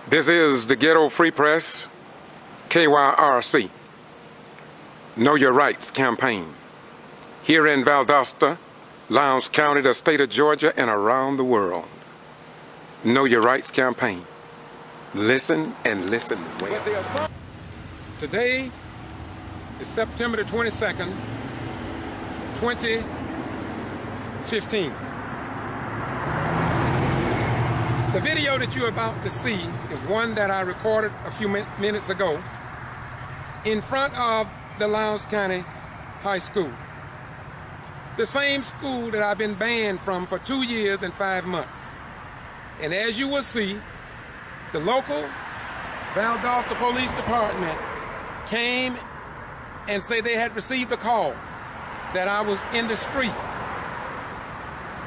This is the Ghetto Free Press, KYRC, Know Your Rights campaign, here in Valdosta, Lowndes County, the state of Georgia, and around the world. Know Your Rights campaign. Listen and listen well. Today is September the 22nd, 2015. The video that you're about to see is one that I recorded a few minutes ago in front of the Lowndes County High School. The same school that I've been banned from for 2 years and 5 months. And as you will see, the local Valdosta Police Department came and said they had received a call that I was in the street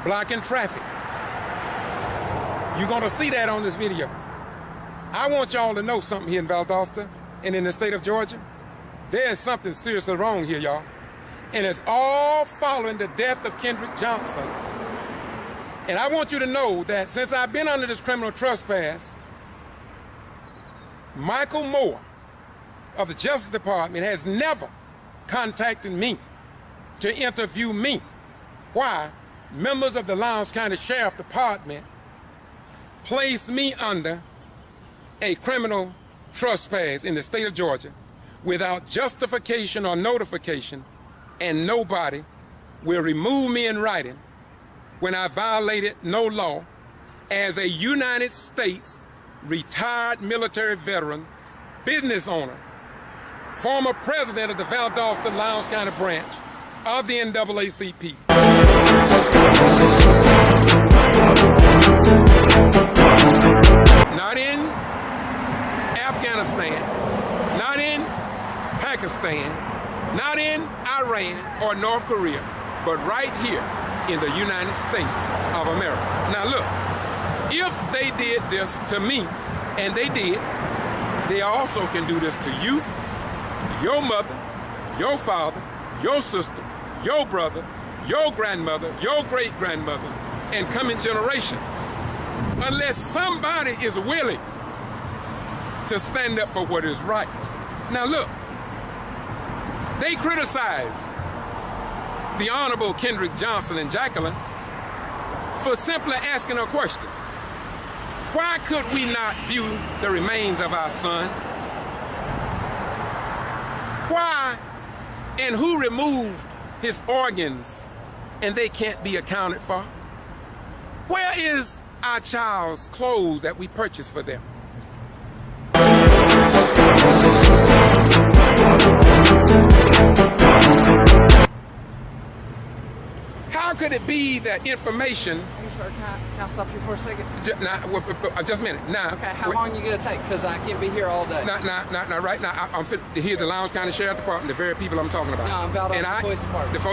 blocking traffic. You're going to see that on this video. I want y'all to know something here in Valdosta and in the state of Georgia. There's something seriously wrong here, y'all. And it's all following the death of Kendrick Johnson. And I want you to know that since I've been under this criminal trespass, Michael Moore of the Justice Department has never contacted me to interview me. Why? Members of the Lowndes County Sheriff Department placed me under a criminal trespass in the state of Georgia without justification or notification, and nobody will remove me in writing when I violated no law as a United States retired military veteran, business owner, former president of the Valdosta Lowndes County branch of the NAACP. Not in Afghanistan, not in Pakistan, not in Iran or North Korea, but right here in the United States of America. Now look, if they did this to me, and they did, they also can do this to you, your mother, your father, your sister, your brother, your grandmother, your great-grandmother, and coming generations. Unless somebody is willing to stand up for what is right. Now look, they criticize the Honorable Kendrick Johnson and Jacqueline for simply asking a question. Why could we not view the remains of our son? Why and who removed his organs and they can't be accounted for? Where is our child's clothes that we purchased for them? How could it be that information... Hey sir, can I stop you for a second? Just a minute. Now, okay, how long are you going to take? Because I can't be here all day. Now, right now, I'm fit. Here's the Lowndes County Sheriff Department, the very people I'm talking about. No, I'm Valdosta Police Department.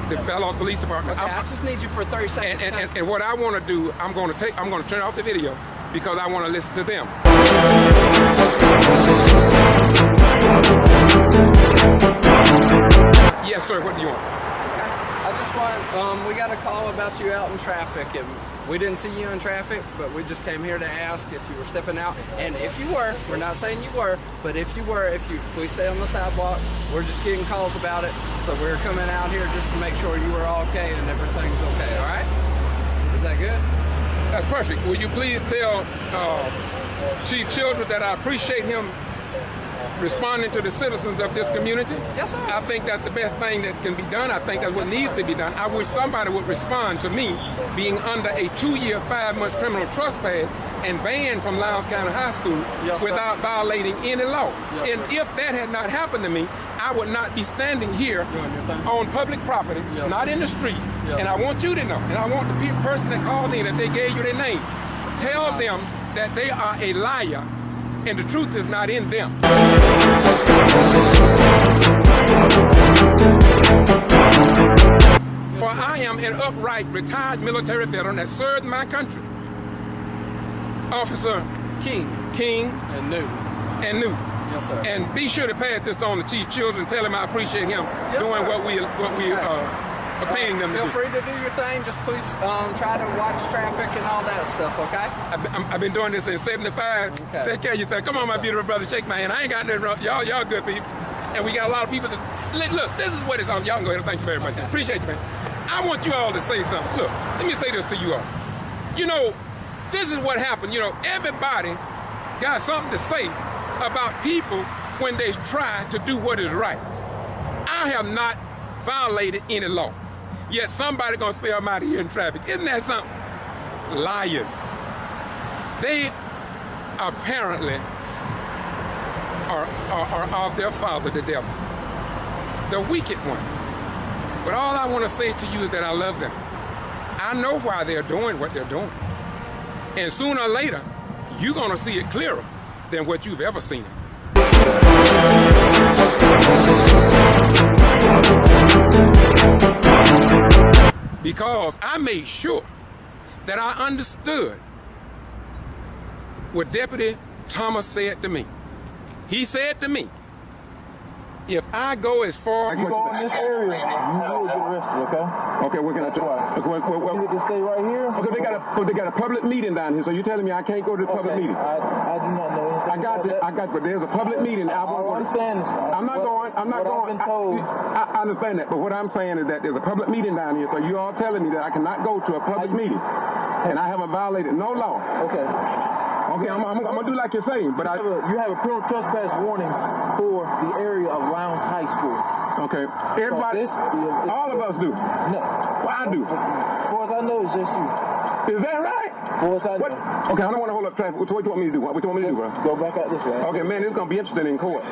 The Valdosta Police Department. Okay, I just need you for 30 seconds. And what I want to do, I'm going to turn off the video because I want to listen to them. Yes, sir. What do you want? I just want, we got a call about you out in traffic, and we didn't see you in traffic, but we just came here to ask if you were stepping out, and if you were, we're not saying you were, but if you were, please stay on the sidewalk. We're just getting calls about it, so we're coming out here just to make sure you were all okay and everything's okay, all right? Is that good? That's perfect. Will you please tell Chief Children that I appreciate him responding to the citizens of this community? Yes, sir. I think that's the best thing that can be done. I think that's what needs to be done. I wish somebody would respond to me being under a 2-year, 5-month criminal trespass and banned from Lowndes County High School without violating any law. And if that had not happened to me, I would not be standing here on public property, not in the street. And I want you to know, and I want the person that called in, that they gave you their name, tell them that they are a liar and the truth is not in them. For I am an upright, retired military veteran that served my country. Officer King and New. Yes, sir. And be sure to pass this on to Chief Children. Tell him I appreciate him doing what we paying them to do. Feel free to do your thing. Just please try to watch traffic and all that stuff, okay? I've been doing this since 75. Okay. Take care of yourself. Come on, my beautiful brother. Shake my hand. I ain't got nothing wrong. Y'all good people. And we got a lot of people that... Look, this is what it's on. Y'all can go ahead and thank you very much. Appreciate you, man. I want you all to say something. Look, let me say this to you all. You know, this is what happened. You know, everybody got something to say about people when they try to do what is right. I have not violated any law. Yet somebody gonna say I'm out of here in traffic. Isn't that something? Liars. They apparently are of their father, the devil. The wicked one. But all I want to say to you is that I love them. I know why they're doing what they're doing. And sooner or later, you're going to see it clearer than what you've ever seen it. Because I made sure that I understood what Deputy Thomas said to me. He said to me, if I go as far... If you go in this area, you will get arrested, okay? Okay, what can I try? You need to stay right here. Okay, they got a public meeting down here, so you're telling me I can't go to the public meeting? I do not know anything. I got you, but there's a public meeting. All I'm saying is... I'm not going. I've been told. I understand that, but what I'm saying is that there's a public meeting down here, so you all telling me that I cannot go to a public meeting, and I haven't violated no law. Okay. Okay, I'm gonna do like you're saying, but You have a criminal trespass warning for the area of Lowndes High School. Okay, everybody, all of us do. No. Well, I do. As far as I know, it's just you. Is that right? As far as I know. Okay, I don't want to hold up traffic. What you want me to do? What you want me to do, bro? Go back out this way. Okay, man, this is gonna be interesting in court.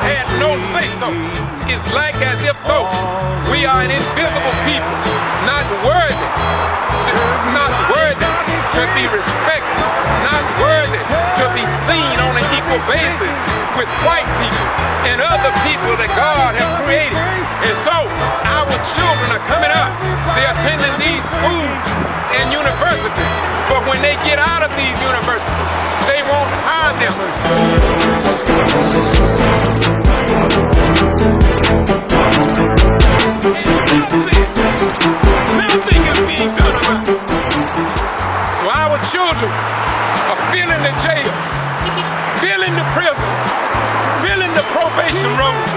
Had no say so. It's like as if though we are an invisible people, not worthy to be respected, not worthy to be seen on an equal basis with white people and other people that God has created. And so our children are coming up, they're attending these schools and universities, but when they get out of these universities, they won't hire them. Nothing is being done about it. So our children are filling the jails, filling the prisons, filling the probation rooms,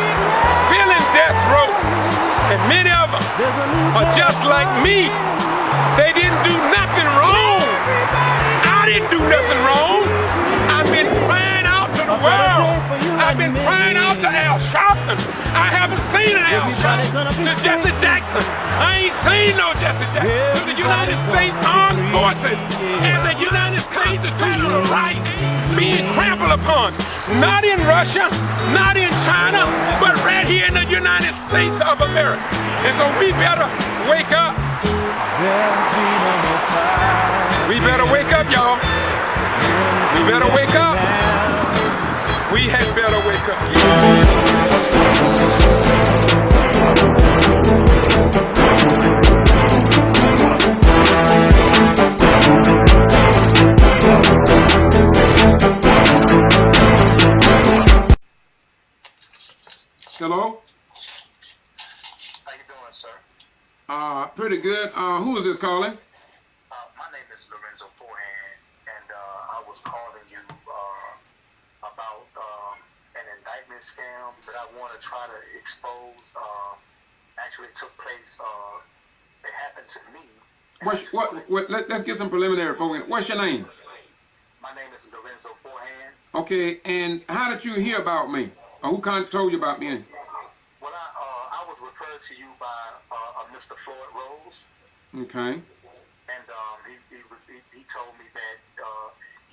filling death row, and many of them are just like me. They didn't do nothing wrong. I didn't do nothing wrong. I've been crying out to the world. I've been crying out to Al Sharpton. I haven't seen an Al Sharpton. To Jesse Jackson. I ain't seen no Jesse Jackson. To the United States Armed Forces and the United States Constitutional rights being trampled upon. Not in Russia, not in China, but right here in the United States of America. And so we better wake up. We better wake up, y'all. We better wake up. We had better wake up. Hello? How you doing, sir? Pretty good. Who is this calling? My name is Lorenzo Forehand, and I was calling you about an indictment scam that I want to try to expose. Actually, it took place. It happened to me. Let's get some preliminary for you. What's your name? My name is Lorenzo Forehand. Okay, and how did you hear about me? Or who told you about me? Well, I was referred to you by Mr. Floyd Rose. Okay. And he told me that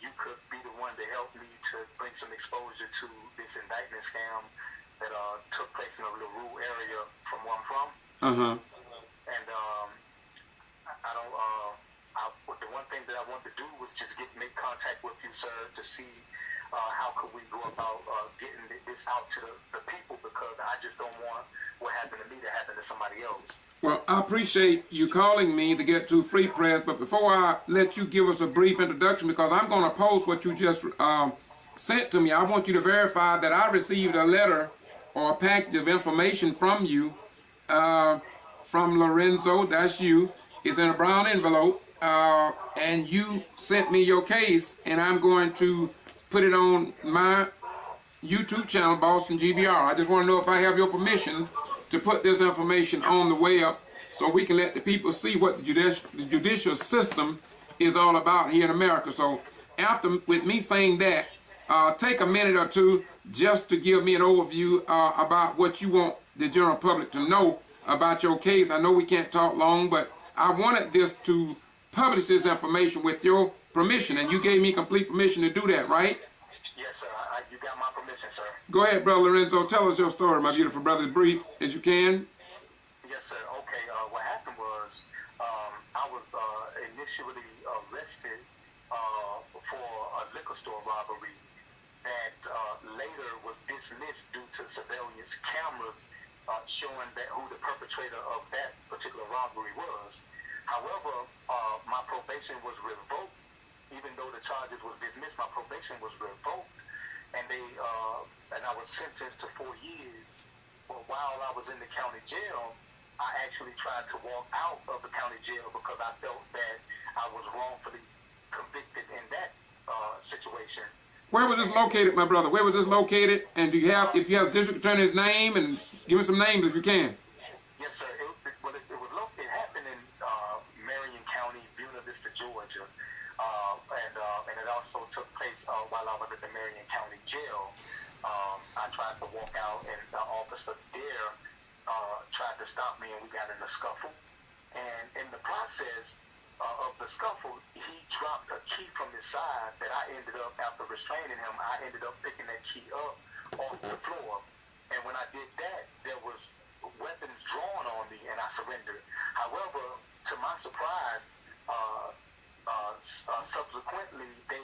you could be the one to help me to bring some exposure to this indictment scam that took place in a little rural area from where I'm from. Uh-huh. And the one thing that I wanted to do was just make contact with you, sir, to see how could we go about getting this out to the people, because I just don't want what happened to me to happen to somebody else. Well, I appreciate you calling me to get to Free Press, but before I let you give us a brief introduction, because I'm going to post what you just sent to me, I want you to verify that I received a letter or a package of information from you, from Lorenzo, that's you. It's in a brown envelope, and you sent me your case, and I'm going to put it on my YouTube channel, Boston G.B.R. I just want to know if I have your permission to put this information on the web so we can let the people see what the judicial system is all about here in America. So after, with me saying that, take a minute or two just to give me an overview about what you want the general public to know about your case. I know we can't talk long, but I wanted this to publish this information with your permission, and you gave me complete permission to do that, right? Yes, sir. You got my permission, sir. Go ahead, Brother Lorenzo. Tell us your story, my beautiful brother, as brief as you can. Yes, sir. Okay. What happened was I was initially arrested for a liquor store robbery that later was dismissed due to surveillance cameras showing that who the perpetrator of that particular robbery was. However, my probation was revoked. Even though the charges was dismissed, my probation was revoked, and I was sentenced to 4 years. But while I was in the county jail, I actually tried to walk out of the county jail because I felt that I was wrongfully convicted in that situation. Where was this located, my brother? Where was this located? And do you have, if you have district attorney's name, and give me some names if you can. Yes, sir. It happened in Marion County, Buena Vista, Georgia. And it also took place while I was at the Marion County Jail. I tried to walk out, and the officer there tried to stop me, and we got in a scuffle. And in the process of the scuffle, he dropped a key from his side that I ended up, after restraining him, I ended up picking that key up off the floor. And when I did that, there was weapons drawn on me, and I surrendered. However, to my surprise, subsequently, they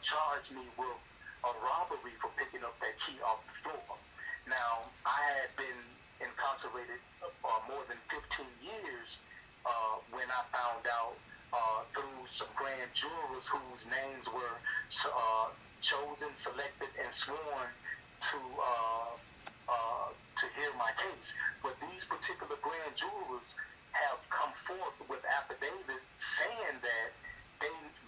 charged me with a robbery for picking up that key off the floor. Now, I had been incarcerated more than 15 years when I found out through some grand jurors whose names were chosen, selected, and sworn to hear my case. But these particular grand jurors have come forth with affidavits saying that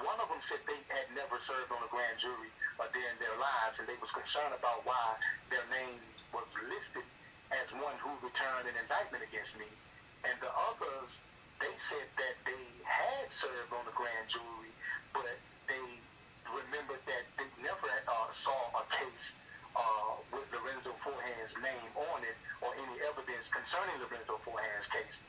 one of them said they had never served on a grand jury during their lives, and they was concerned about why their name was listed as one who returned an indictment against me. And the others, they said that they had served on a grand jury, but they remembered that they never saw a case with Lorenzo Forehand's name on it or any evidence concerning Lorenzo Forehand's case.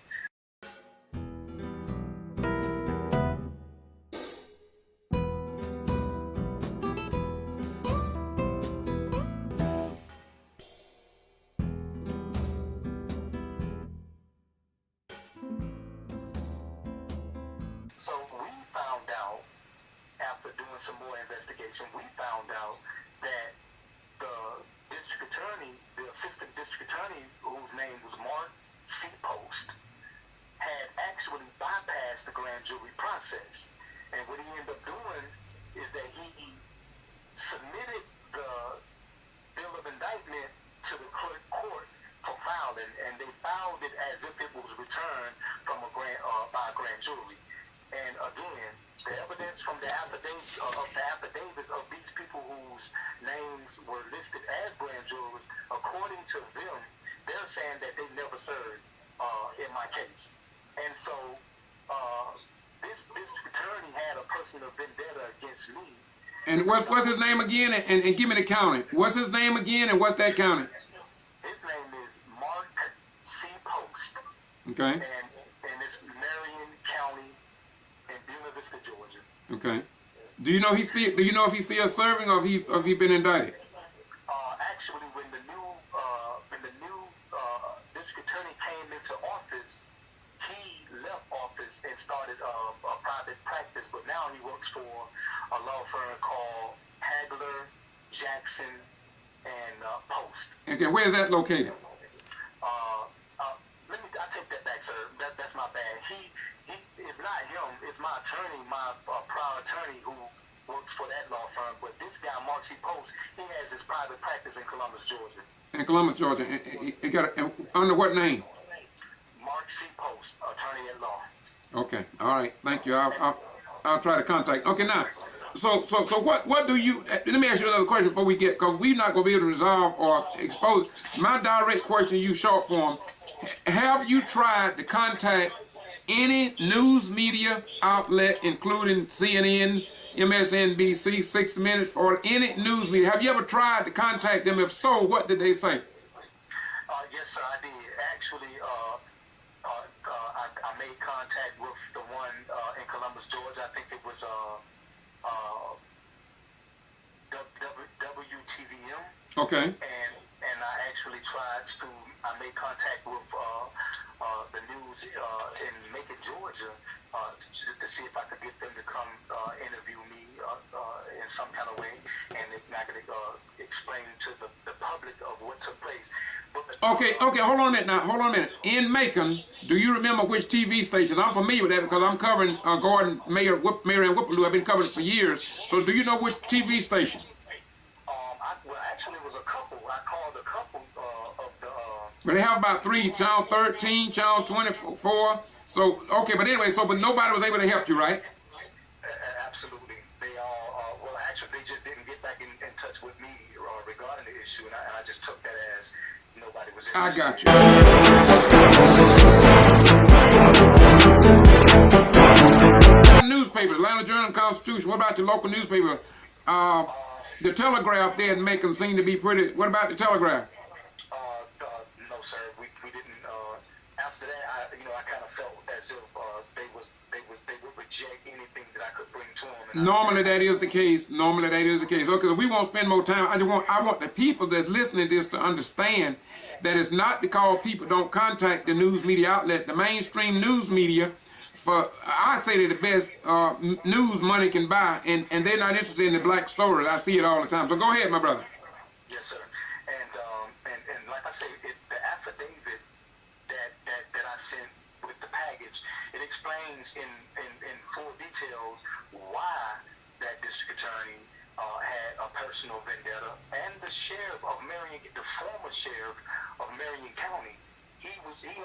So we found out, after doing some more investigation, we found out that the district attorney, the assistant district attorney, whose name was Mark C. Post, had actually bypassed the grand jury process. And what he ended up doing is that he submitted the bill of indictment to the clerk court for filing, and they filed it as if it was returned from by a grand jury. And again, the evidence from the affidavits of these people whose names were listed as grand jurors, according to them, they're saying that they never served in my case. And so this district attorney had a personal vendetta against me. And what's his name again? And give me the county. What's his name again, and what's that county? His name is Mark C. Post. Okay. And it's Marion County in Buena Vista, Georgia. Okay. Do you know if he's still serving, or have he been indicted? Actually, when the new district attorney came into office, he left office and started a private practice. But now he works for a law firm called Hagler, Jackson, and Post. Okay, where is that located? I take that back, sir. That's my bad. It's not him. It's my attorney, my prior attorney, who works for that law firm. But this guy, Mark C. Post, he has his private practice in Columbus, Georgia. In Columbus, Georgia. It got under what name? Mark C. Post, attorney at law. Okay. All right. Thank you. I'll try to contact. Okay. Now, so what do you? Let me ask you another question before we get, because we're not going to be able to resolve or expose. My direct question, you short form. Have you tried to contact any news media outlet, including CNN, MSNBC, 60 Minutes, or any news media? Have you ever tried to contact them? If so, what did they say? Yes, sir, I did. Actually, I made contact with the one in Columbus, Georgia. I think it was WTVM. Okay. And I actually I made contact with the news in Macon, Georgia, to see if I could get them to come interview me in some kind of way, and if I could explain to the public of what took place. Okay, hold on a minute now. Hold on a minute. In Macon, do you remember which TV station? I'm familiar with that because I'm covering Gordon, Mayor and Whippaloo. I've been covering it for years. So do you know which TV station? Well, actually, it was a couple. I called a couple of the... But they have about 3, Channel 13, Channel 24. So, okay, but anyway, but nobody was able to help you, right? Absolutely. They all, well, actually, they just didn't get back in touch with me regarding the issue, and I just took that as nobody was interested. I got you. Newspaper, Atlanta Journal-Constitution. What about your local newspaper? The Telegraph there in Macon seemed to be pretty. What about the Telegraph? No, sir. We didn't. After that, I kind of felt as if they would reject anything that I could bring to them. Normally that is the case. Okay, we won't spend more time. I want the people that's listening to this to understand that it's not because people don't contact the news media outlet. The mainstream news media, I say they're the best news money can buy, and they're not interested in the black stories. I see it all the time. So go ahead, my brother. Yes, sir. And like I say, the affidavit that I sent with the package, it explains in full details why that district attorney had a personal vendetta, and the sheriff of Marion, the former sheriff of Marion County, he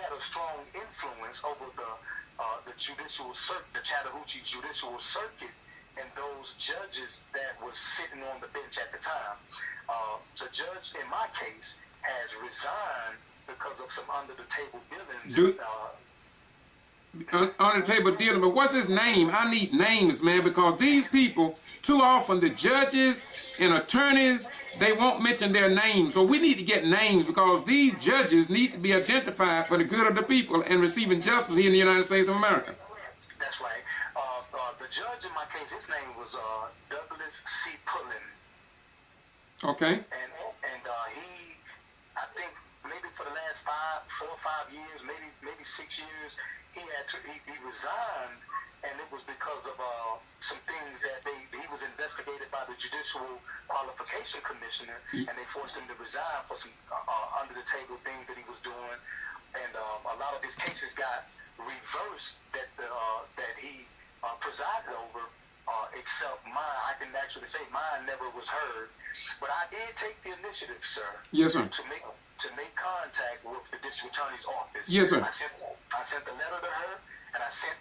had a strong influence over the judicial circuit, the Chattahoochee Judicial Circuit, and those judges that was sitting on the bench at the time. The judge in my case has resigned because of some under-the-table dealings. Under-the-table dealing, but what's his name? I need names, man, because these people, too often the judges and attorneys, they won't mention their names. So we need to get names because these judges need to be identified for the good of the people and receiving justice here in the United States of America. That's right. The judge in my case, his name was Douglas C. Pullen. Okay. And he, I think maybe for the last 4 or 5 years, maybe 6 years, he resigned, and it was because of some things that he was investigated by the Judicial Qualification Commissioner, and they forced him to resign for some under-the-table things that he was doing, and a lot of his cases got reversed that he presided over, except mine. I can actually say mine never was heard, but I did take the initiative, sir. Yes, sir. To make contact with the district attorney's office. Yes, sir. I sent the letter to her, and I sent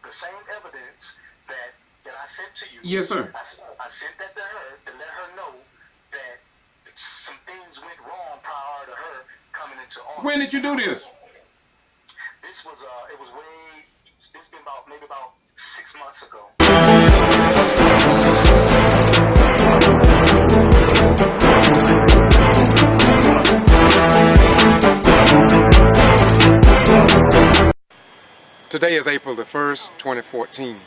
the same evidence that I sent to you. Yes, sir. I sent that to her to let her know that some things went wrong prior to her coming into office. When did you do this? This was it's been maybe about 6 months ago. Today is April the 1st, 2014.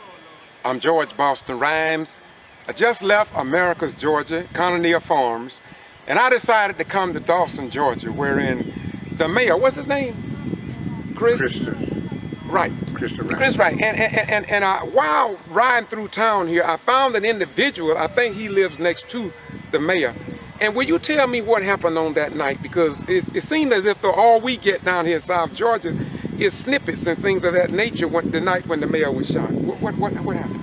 I'm George Boston Rhymes. I just left America's Georgia, Colonial Farms, and I decided to come to Dawson, Georgia, wherein the mayor, what's his name? Chris Wright. Chris Wright. And while riding through town here, I found an individual, I think he lives next to the mayor. And will you tell me what happened on that night? Because it seemed as if all we get down here in South Georgia is snippets and things of that nature the night when the mayor was shot. What happened?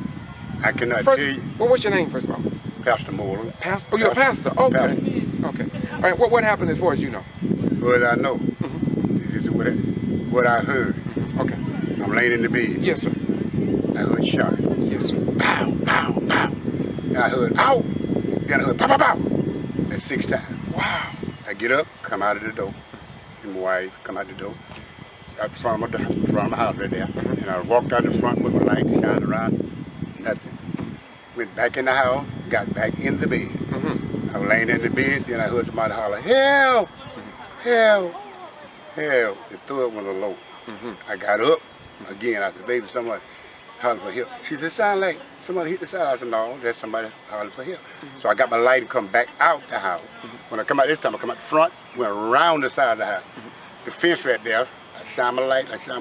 I cannot First, tell you. well, what's your name, first of all? Pastor Moreland. Pastor? Oh, you're a pastor? Okay. Pastor. Okay. All right, what happened as far as you know? As far as I know, this is what I heard. Okay. I'm laying in the bed. Yes, sir. I heard shot. Yes, sir. Pow, pow, pow. And I heard, ow. Then I heard, pow, pow, pow. That's 6 times. Wow. I get up, come out of the door. And my wife come out the door. Out front of the house right there. And I walked out the front with my light shining around. Nothing. Went back in the house, got back in the bed. I was laying in the bed, then I heard somebody holler, help, help, help. The third one was low. I got up, again, I said, baby, somebody hollering for help. She said, sound like somebody hit the side. I said, no, that's somebody hollering for help. So I got my light and come back out the house. When I come out this time, I come out the front, went around the side of the house. The fence right there, I shine my light, I said, I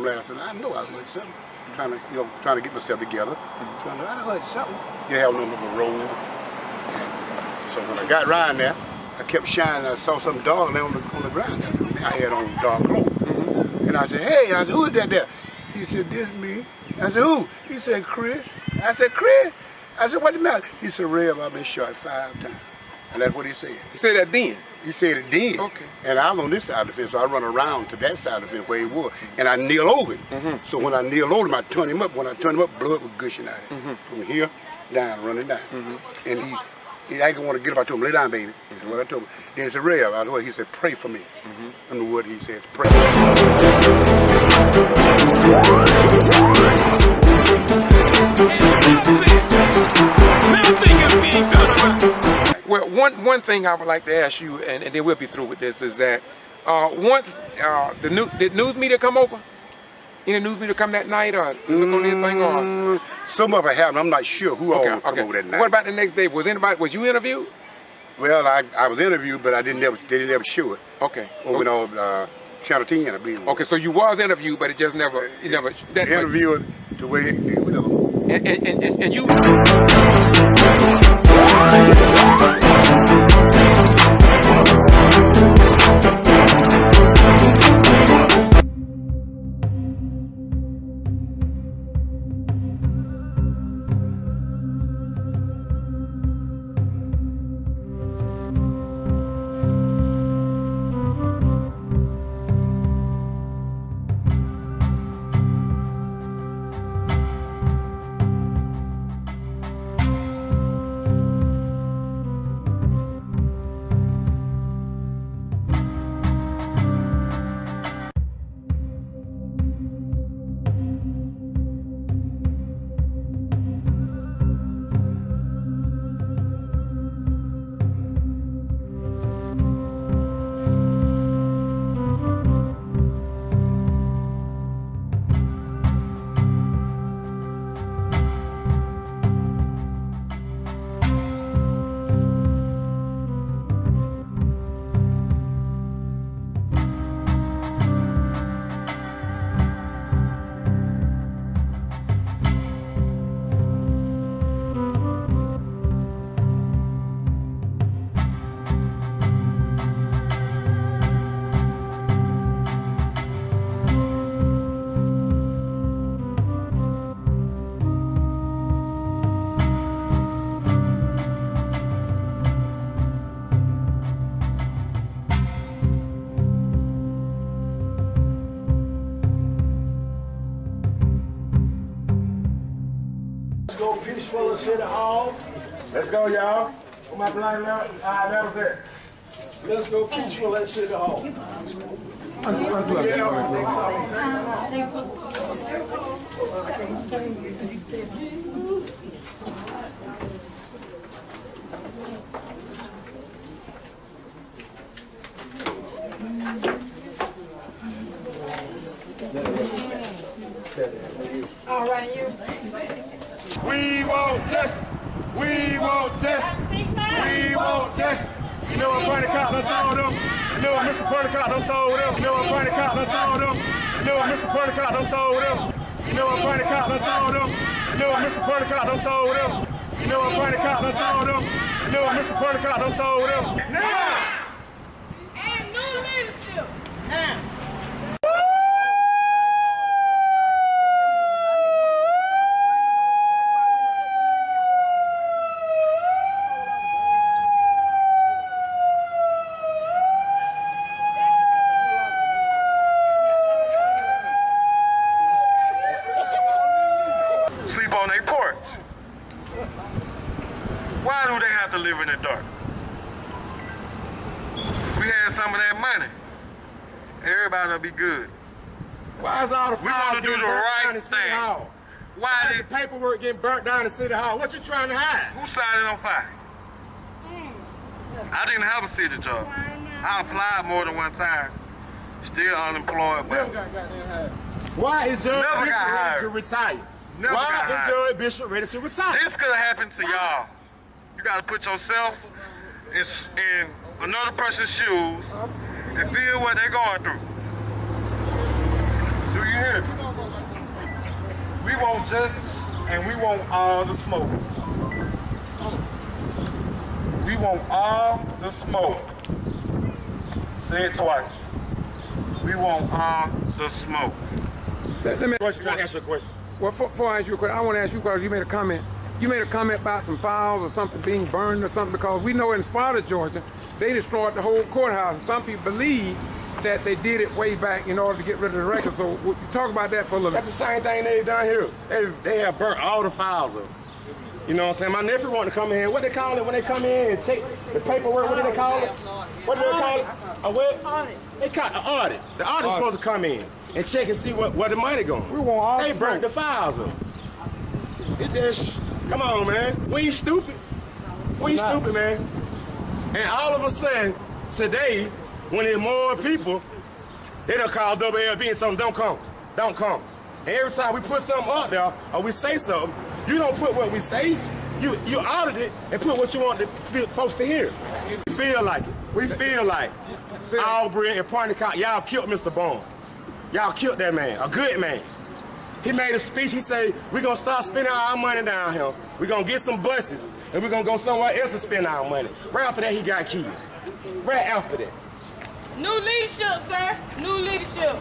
know I heard something. Trying to get myself together. So I heard something. You have no little road. So when I got around there, I kept shining. I saw some dog laying on the ground. I had on dark clothes. And I said, hey, I said, who is that there? He said, this is me. I said, who? He said, Chris. I said, Chris? I said, what the matter? He said, Rev, I've been shot 5 times. And that's what he said. He said that then? He said it then. Okay. And I was on this side of the fence, so I run around to that side of the fence where he was. And I kneel over him. So when I kneel over him, I turn him up. When I turn him up, blood was gushing out of him. From here, down, running down. And he didn't want to get up. I told him, lay down, baby. That's what I told him. Then he said, Rev, I heard he said, pray for me. I know what he said, pray. Well, one thing I would like to ask you, and then we'll be through with this, is that once did news media come over? Any news media come that night or look on anything? Or? Some of it happened. I'm not sure who all come over that night. What about the next day? Was you interviewed? Well, I was interviewed, but they didn't ever show it. Okay. Over on Channel 10, I believe. Okay, so you was interviewed, but it just never, that interviewed the way they did with them. And you. Go peaceful at City Hall. Let's go, y'all. Where my blind levels at? Let's go peaceful at City Hall. All right, you. We want justice. We want justice. We want justice. You know I'm Bernie Cop, done told them. You know I'm Mr. Bernie Cop, done told them. You know I'm Bernie Cop, done told them. You know I'm Mr. Bernie Cop, done told them. You know I'm Bernie Cop, done told them. You know I'm Mr. Bernie Cop, done told them. You know I'm Bernie Cop, done told them. You know I'm Mr. Bernie Cop, done told them. Now! And new leadership. Now. live in the dark. If we had some of that money, everybody would be good. Why is all the files wanna do getting the burnt right down in City thing. Hall? Why Why is did the paperwork getting burnt down in City Hall? What you trying to hide? who started on fire? I didn't have a city job. I applied more than one time. Still unemployed. But Why is Judge Never Bishop got ready hired. to retire? Never Why got is hired. Judge Bishop ready to retire? this could have happened to y'all. You gotta put yourself in another person's shoes and feel what they're going through. Do you hear me? We want justice and we want all the smoke. We want all the smoke. Say it twice. We want all the smoke. Let me Question, trying to answer a question. Well, before I ask you a question, I want to ask you because you made a comment. You made a comment about some files or something being burned or something because we know in Sparta, Georgia, they destroyed the whole courthouse. And some people believe that they did it way back in order to get rid of the record. So we'll talk about that for a little That's bit. the same thing they done here. They have burnt all the files up. You know what I'm saying? My nephew wanted to come in here. What they call it when they come in and check the paperwork? What do they call it? What do they call it? A what? Audit. They call it an audit. The audit's supposed to come in and check and see where the money going. We want all They the burnt smoke. the files up. It just, come on, man. We ain't stupid. We ain't stupid, man. And all of a sudden, today, when there's more people, they done call WLB and tell them, don't come, don't come. And every time we put something out there or we say something, you don't put what we say, you audit it and put what you want the folks to hear. We feel like it. We feel like Aubrey and Parnicott, y'all killed Mr. Bond. Y'all killed that man, a good man. He made a speech, he said, we're gonna start spending our money down here. We're gonna get some buses and we're gonna go somewhere else and spend our money. Right after that, he got killed. Right after that. New leadership, sir. New leadership.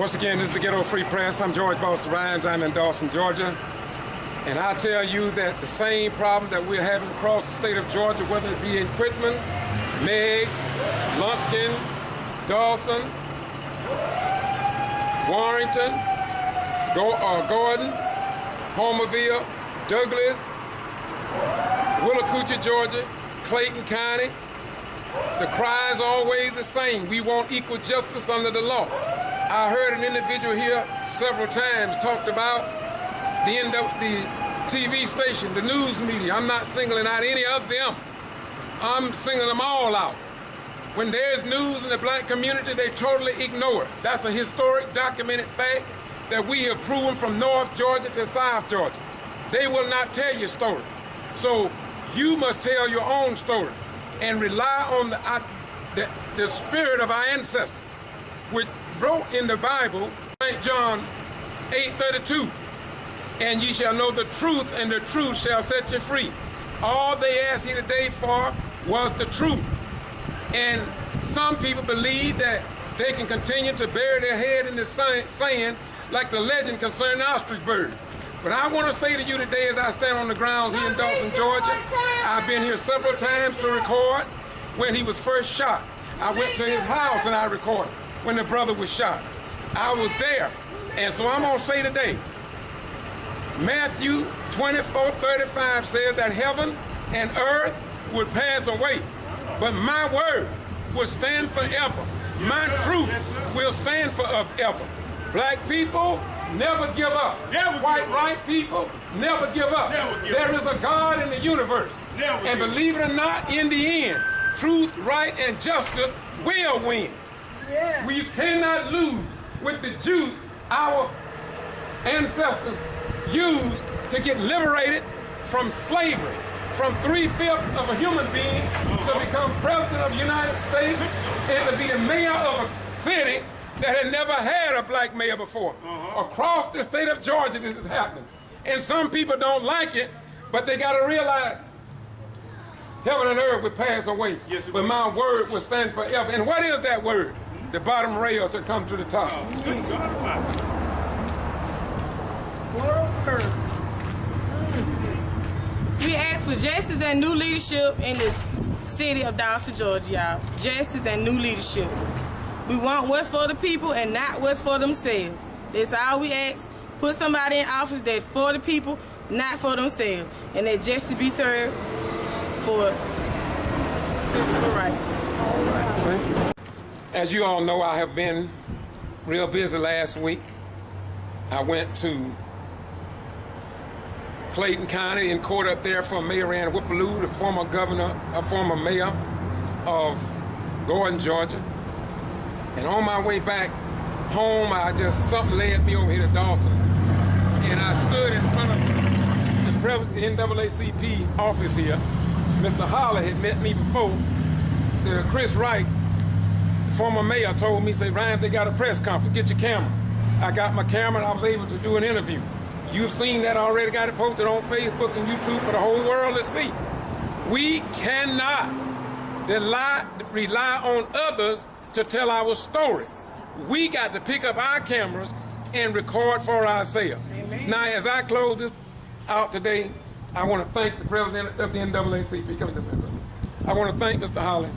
Once again, this is the Ghetto Free Press. I'm George Boston Rhymes. I'm in Dawson, Georgia. And I tell you that the same problem that we're having across the state of Georgia, whether it be in Quitman, Meigs, Lumpkin, Dawson, Warrington, Gordon, Homerville, Douglas, Willacoochee, Georgia, Clayton County, the cry is always the same. We want equal justice under the law. I heard an individual here several times talked about the TV station, the news media. I'm not singling out any of them. I'm singling them all out. When there's news in the black community, they totally ignore it. That's a historic, documented fact that we have proven from North Georgia to South Georgia. They will not tell your story. So you must tell your own story and rely on the spirit of our ancestors, which wrote in the Bible, St. John 8:32, and ye shall know the truth, and the truth shall set you free. All they asked you today for was the truth. And some people believe that they can continue to bury their head in the sand like the legend concerning the ostrich bird. But I want to say to you today as I stand on the grounds here in Dawson, Georgia, I've been here several times to record when he was first shot. I went to his house and I recorded when the brother was shot. I was there. And so I'm going to say today, Matthew 24:35 says that heaven and earth would pass away, but my word will stand forever. My truth will stand forever. Black people, never give up. White people, never give up. There is a God in the universe. And believe it or not, in the end, truth, right, and justice will win. Yeah. We cannot lose with the juice our ancestors used to get liberated from slavery, from 3/5 of a human being to become president of the United States and to be the mayor of a city that had never had a black mayor before. Across the state of Georgia, this is happening. And some people don't like it, but they got to realize heaven and earth will pass away, but my word will stand forever. And what is that word? The bottom rails that come to the top. We ask for justice and new leadership in the city of Dawson, Georgia, y'all. Justice and new leadership. We want what's for the people and not what's for themselves. That's all we ask. Put somebody in office that's for the people, not for themselves. And that justice be served for Christopher Wright. All right. Thank you. As you all know, I have been real busy last week. I went to Clayton County and court up there for Mayor Ann Whippaloo, the former mayor of Gordon, Georgia. And on my way back home, something led me over here to Dawson. And I stood in front of the president of the NAACP office here. Mr. Holler had met me before. Chris Wright, the former mayor, told me, say, Ryan, they got a press conference, get your camera. I got my camera and I was able to do an interview. You've seen that already, got it posted on Facebook and YouTube for the whole world to see. We cannot rely on others to tell our story. We got to pick up our cameras and record for ourselves. Amen. Now, as I close this out today, I want to thank the president of the NAACP. Come this way, brother. I want to thank Mr. Holly.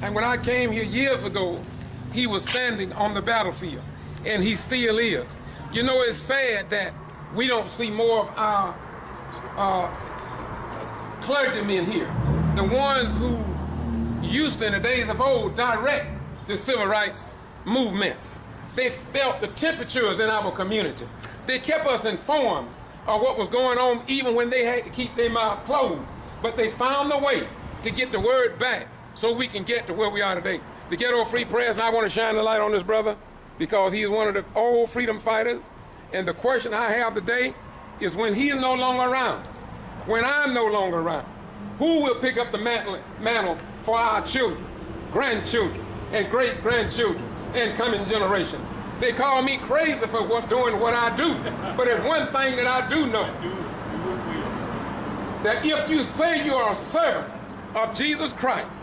And when I came here years ago, he was standing on the battlefield, and he still is. You know, it's sad that we don't see more of our clergymen here, the ones who used to, in the days of old, direct the civil rights movements. They felt the temperatures in our community. They kept us informed of what was going on even when they had to keep their mouth closed. But they found a way to get the word back so we can get to where we are today. The Ghetto Free Press, and I want to shine the light on this brother because he is one of the old freedom fighters. And the question I have today is when he is no longer around, when I'm no longer around, who will pick up the mantle for our children, grandchildren, and great-grandchildren, and coming generations? They call me crazy for doing what I do, but there's one thing that I do know, that if you say you are a servant of Jesus Christ,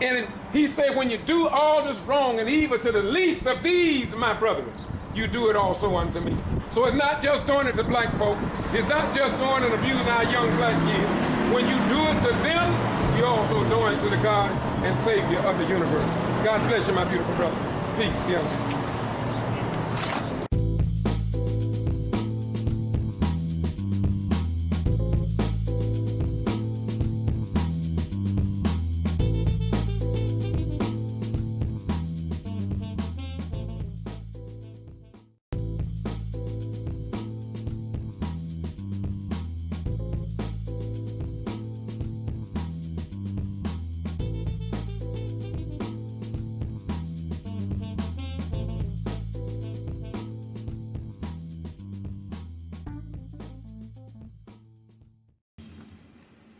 and he said when you do all this wrong and evil to the least of these, my brethren, you do it also unto me. So it's not just doing it to black folk. It's not just doing and abusing our young black kids. When you do it to them, you're also doing it to the God and Savior of the universe. God bless you, my beautiful brother. Peace be unto you.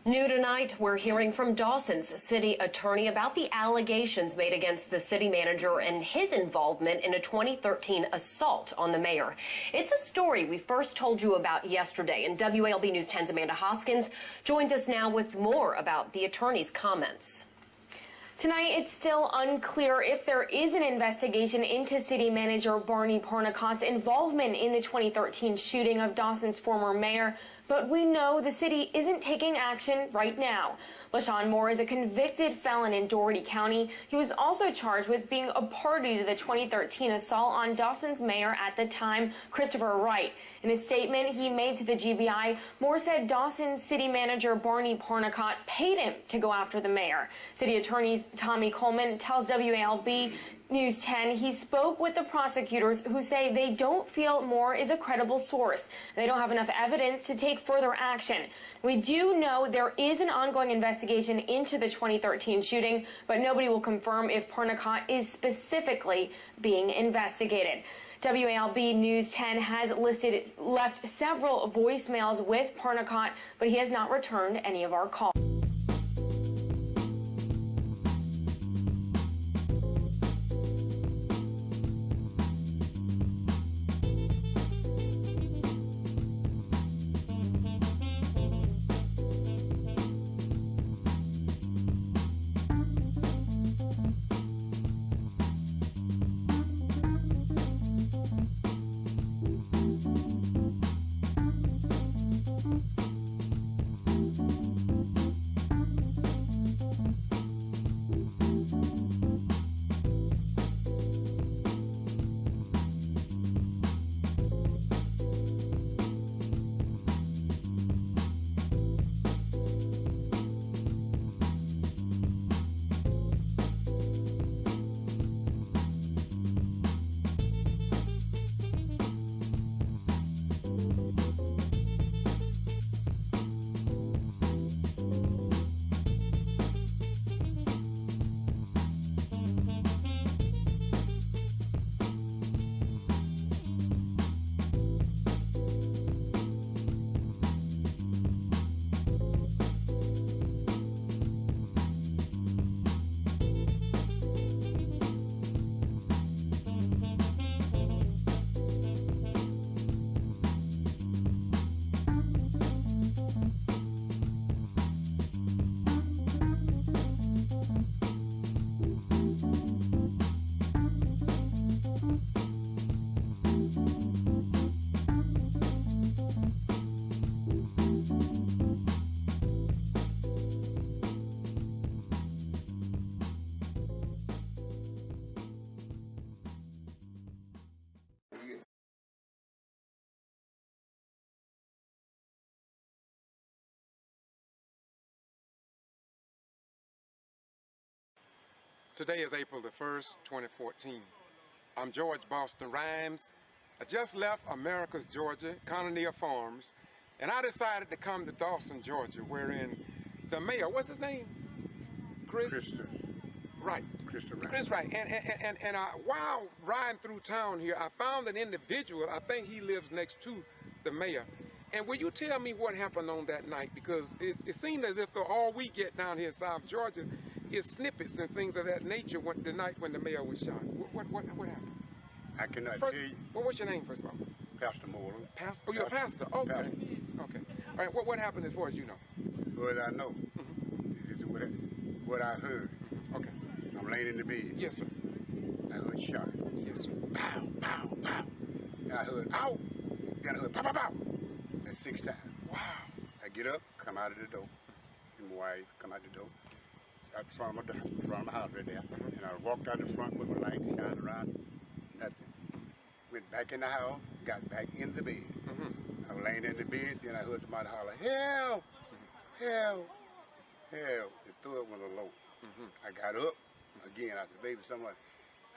New tonight, we're hearing from Dawson's city attorney about the allegations made against the city manager and his involvement in a 2013 assault on the mayor. It's a story we first told you about yesterday, and WALB News 10's Amanda Hoskins joins us now with more about the attorney's comments. Tonight, it's still unclear if there is an investigation into city manager Barney Parnicott's involvement in the 2013 shooting of Dawson's former mayor, but we know the city isn't taking action right now. LaShawn Moore is a convicted felon in Dougherty County. He was also charged with being a party to the 2013 assault on Dawson's mayor at the time, Christopher Wright. In a statement he made to the GBI, Moore said Dawson's city manager Barney Parnicott paid him to go after the mayor. City Attorney Tommy Coleman tells WALB News 10, he spoke with the prosecutors who say they don't feel Moore is a credible source. They don't have enough evidence to take further action. We do know there is an ongoing investigation into the 2013 shooting, but nobody will confirm if Pernicott is specifically being investigated. WALB News 10 has left several voicemails with Pernicott, but he has not returned any of our calls. Today is April the 1st, 2014. I'm George Boston Rhymes. I just left America's Georgia, Colonial Farms, and I decided to come to Dawson, Georgia, wherein the mayor, what's his name? Chris? Right. Chris, right. And while riding through town here, I found an individual, I think he lives next to the mayor. And will you tell me what happened on that night? Because it seemed as if all we get down here in South Georgia is snippets and things of that nature the night when the mayor was shot. What happened? I cannot tell you. Well, what's your name, first of all? Pastor Moreland. Pastor? Oh, you're a pastor? Okay. Pastor. Okay. All right, what happened as far as you know? As far as I know, this is what I heard. Okay. I'm laying in the bed. Yes, sir. I heard shot. Yes, sir. Pow, pow, pow. And I heard, ow. Then I heard, pow, pow, pow. That's 6 times. Wow. I get up, come out of the door. And my wife come out the door. Out front of my house right there. And I walked out the front with my light shining around. Nothing. Went back in the house, got back in the bed. I was laying in the bed, then I heard somebody holler, help, help, help. The third one was low. I got up, again, I said, baby, somebody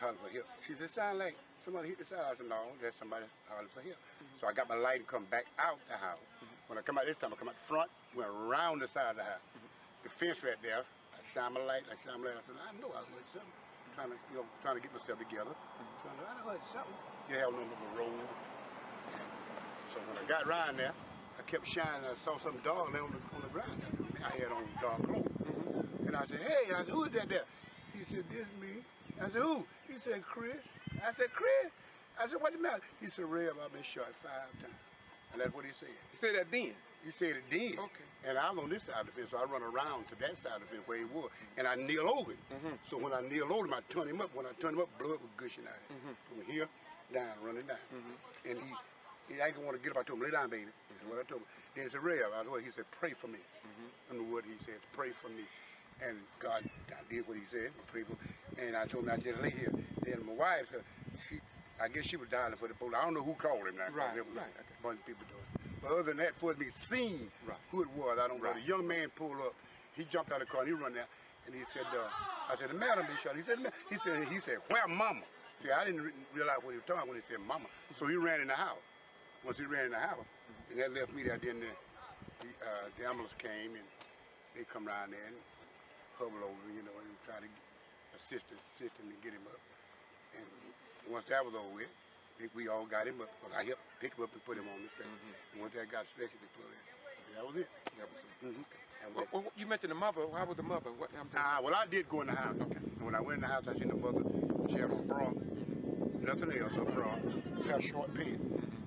holler for help. She said, sound like somebody hit the side. I said, no, that's somebody holler for help. So I got my light and come back out the house. When I come out this time, I come out the front, went around the side of the house. The fence right there, I shine my light, I said, I know I heard something. Trying to get myself together. So I heard something. You have no little road. And so when I got around there, I kept shining. I saw something dark there on the ground. I had on dark clothes. And I said, hey, who is that there? He said, this me. I said, who? He said, Chris. I said, Chris? I said, what the matter? He said, Rev, I've been shot 5 times. And that's what he said. He said that then? He said it then. Okay. And I was on this side of the fence, so I run around to that side of the fence where he was. And I kneel over him. So when I kneel over him, I turn him up. When I turn him up, blood was gushing out of him. From here, down, running down. And he didn't want to get up. I told him, lay down, baby. That's what I told him. Then he said, Rev, he said, pray for me. I know what he said, pray for me. And God did what he said, pray for me. And I told him, I just lay here. Then my wife said, I guess she was dialing for the police. I don't know who called him now. Right, there was right. a bunch of people doing it. But other than that, for me seeing who it was, I don't know. The young man pulled up. He jumped out of the car and he run there. And he said, I said, the madam been shot. He said, where mama? See, I didn't realize what he was talking about when he said mama. So he ran in the house. Once he ran in the house, and that left me there. Then the ambulance came and they come around there and hubble over, you know, and try to assist him to get him up. And once that was over with, we all got him up. I helped pick him up and put him on the stretcher. And once that got stretchered, they put him. That was it. That was it. Well, you mentioned the mother. How was the mother? What happened? Well, I did go in the house. Okay. And when I went in the house, I seen the mother. She had a bra, nothing else, a bra, had a short pant.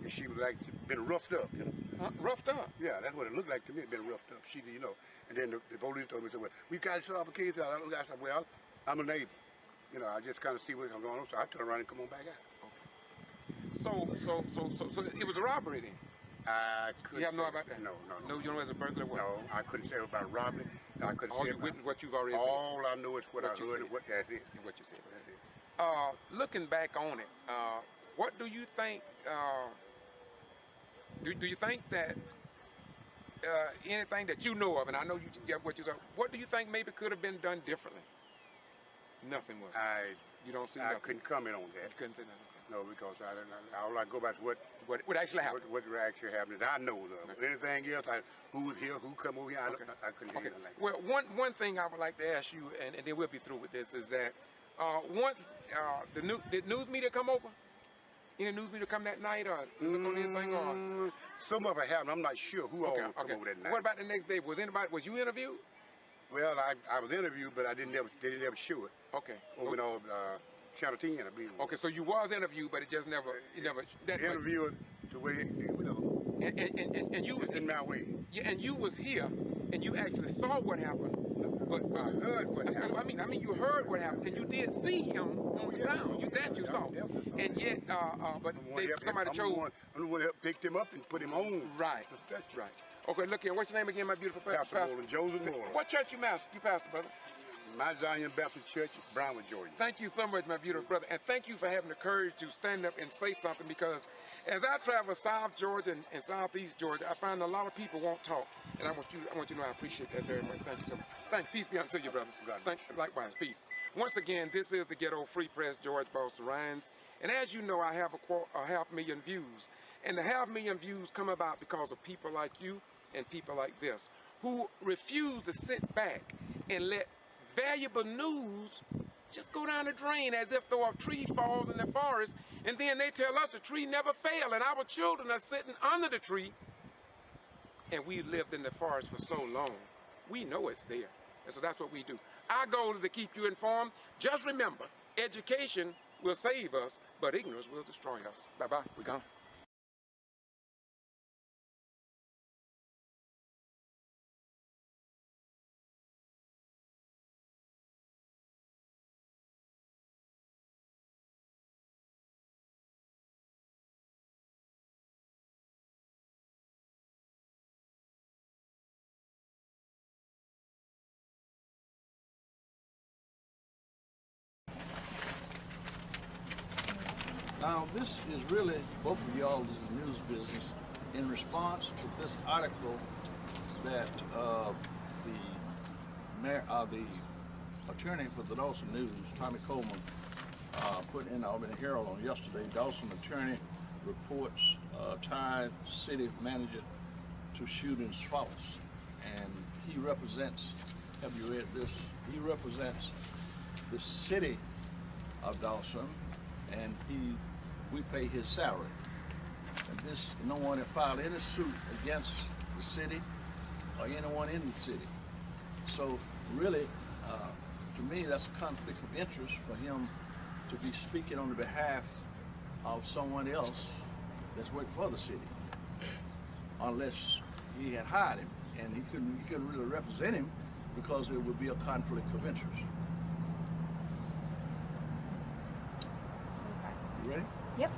And she was like, been roughed up, you know. Roughed up? Yeah, that's what it looked like to me. It been roughed up. She, you know. And then the police told me, well, we got to solve a case out. I said, well, I'm a neighbor. You know, I just kind of see what's going on. So I turned around and come on back out. Okay. So it was a robbery then? I couldn't. You have no idea about that? No. No, you know as a burglar what? No, I couldn't say about robbery. I couldn't all say you witnessed what you've already said? All I know is what I heard and that's it. And what you said. That's it. Looking back on it, what do you think, do you think that anything that you know of, and I know you get what you said, what do you think maybe could have been done differently? Nothing was. You don't see. I couldn't comment on that. You couldn't say nothing. No, because all I go back to what actually happened. What actually happened. I know of. Okay. Anything else? Who was here? Who come over here? I couldn't hear anything like that. Well, one thing I would like to ask you, and then we'll be through with this, is that once did news media come over? Any news media come that night or look on anything? Or some of it happened. I'm not sure who all come over that night. What about the next day? Was you interviewed? Well, I was interviewed, but they didn't ever show it. Okay. Over on Channel 10, I believe. Okay, so you was interviewed, but it just never, interviewed the way, you know. And you was in my way. Yeah, and you was here, and you actually saw what happened. But I heard what happened. I mean, you heard what happened, and you did see him on the ground. You saw. And yet, but somebody chose. I'm the one that picked him up and put him on. Right. Right. Okay, look here. What's your name again, my beautiful pastor? Joseph Moore. What church you pastor, brother? Mount Zion Baptist Church, Brownwood, Georgia. Thank you so much, my beautiful brother, and thank you for having the courage to stand up and say something, because as I travel South Georgia and Southeast Georgia, I find a lot of people won't talk, and I want you to know I appreciate that very much. Thank you so much. Peace be unto you, brother. Likewise, peace. Once again, this is the Ghetto Free Press, George Boston Rhines, and as you know, I have a 500,000 views, and the 500,000 views come about because of people like you and people like this, who refuse to sit back and let valuable news just go down the drain as if though a tree falls in the forest, and then they tell us the tree never fell, and our children are sitting under the tree, and we lived in the forest for so long. We know it's there, and so that's what we do. Our goal is to keep you informed. Just remember, education will save us, but ignorance will destroy us. Bye-bye. We're gone. Now, this is really, both of y'all in the news business, in response to this article that the attorney for the Dawson News, Tommy Coleman, put in the Albany Herald on yesterday. Dawson attorney reports tied city manager to shootings false. And he represents, have you read this? He represents the city of Dawson, and we pay his salary. And no one had filed any suit against the city or anyone in the city. So really, to me, that's a conflict of interest for him to be speaking on the behalf of someone else that's worked for the city, unless he had hired him, and he couldn't really represent him because it would be a conflict of interest. You ready? Yep.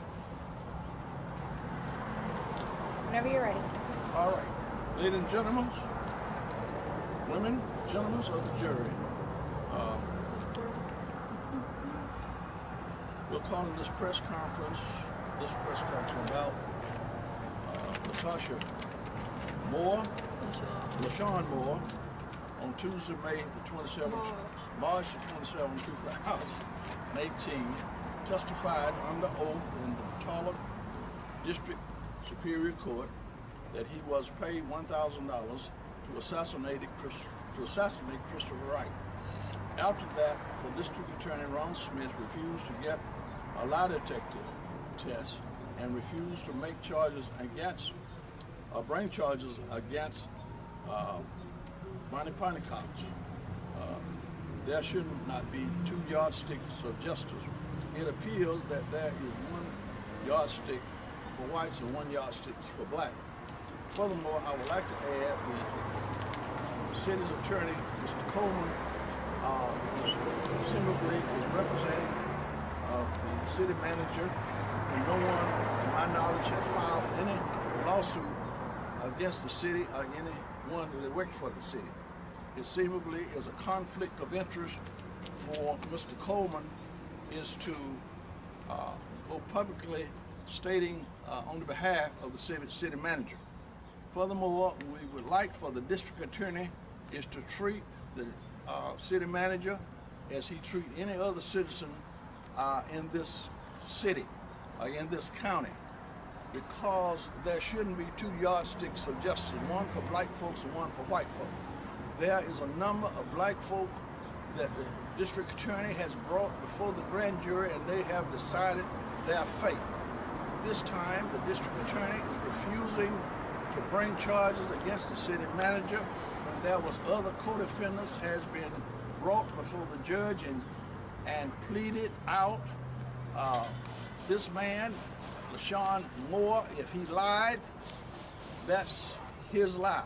Whenever you're ready. All right. Ladies and gentlemen, women, gentlemen of the jury, we're calling this press conference about LaShawn Moore, on Tuesday, March the 27th, 2018, testified under oath in the Talbot District Superior Court that he was paid $1,000 to assassinate Christopher Wright. After that, the District Attorney Ron Smith refused to get a lie detector test and refused to make bring charges against Bonnie Ponticox. There should not be 2 yardsticks of justice. It appears that there is 1 yardstick for whites and 1 yardstick for black. Furthermore, I would like to add the city's attorney, Mr. Coleman, similarly is representing the city manager, and no one, to my knowledge, has filed any lawsuit against the city or anyone that works for the city. It seemingly is a conflict of interest for Mr. Coleman is to go publicly stating on the behalf of the city manager. Furthermore, we would like for the district attorney is to treat the city manager as he treat any other citizen in this city, in this county, because there shouldn't be 2 yardsticks of justice, 1 for black folks and 1 for white folks. There is a number of black folk that the district attorney has brought before the grand jury, and they have decided their fate. This time, the district attorney is refusing to bring charges against the city manager when there was other co-defendants has been brought before the judge and pleaded out. This man, LaShawn Moore, if he lied, that's his lie.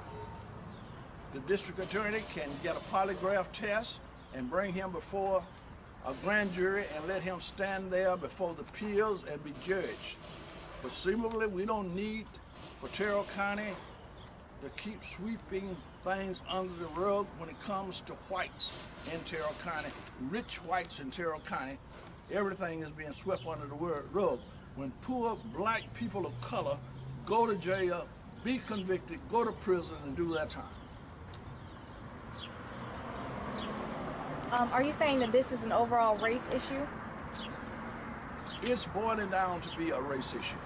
The district attorney can get a polygraph test and bring him before a grand jury and let him stand there before the peers and be judged. But seemingly we don't need for Terrell County to keep sweeping things under the rug when it comes to whites in Terrell County, rich whites in Terrell County. Everything is being swept under the rug. When poor black people of color go to jail, be convicted, go to prison, and do their time. Are you saying that this is an overall race issue? It's boiling down to be a race issue.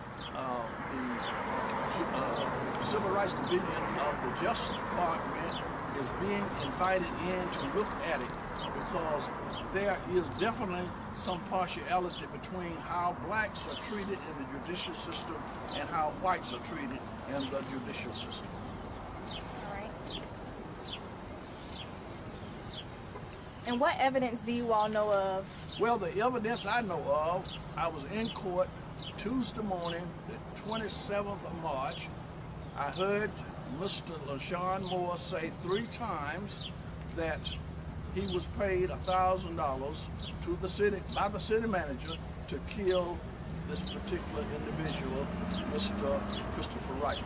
The Civil Rights Division of the Justice Department is being invited in to look at it because there is definitely some partiality between how blacks are treated in the judicial system and how whites are treated in the judicial system. And what evidence do you all know of? Well, the evidence I know of, I was in court Tuesday morning, the 27th of March. I heard Mr. LaShawn Moore say 3 times that he was paid $1,000 to the city by the city manager to kill this particular individual, Mr. Christopher Wright.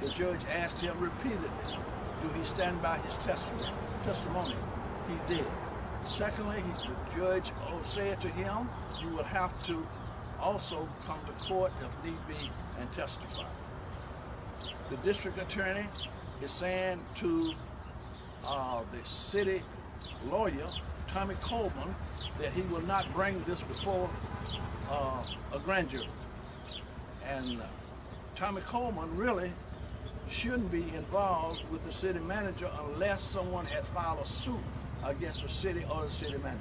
The judge asked him repeatedly, do he stand by his testimony? He did. Secondly, the judge said to him, you will have to also come to court if need be and testify. The district attorney is saying to the city lawyer, Tommy Coleman, that he will not bring this before a grand jury. And Tommy Coleman really shouldn't be involved with the city manager unless someone had filed a suit against the city or the city manager.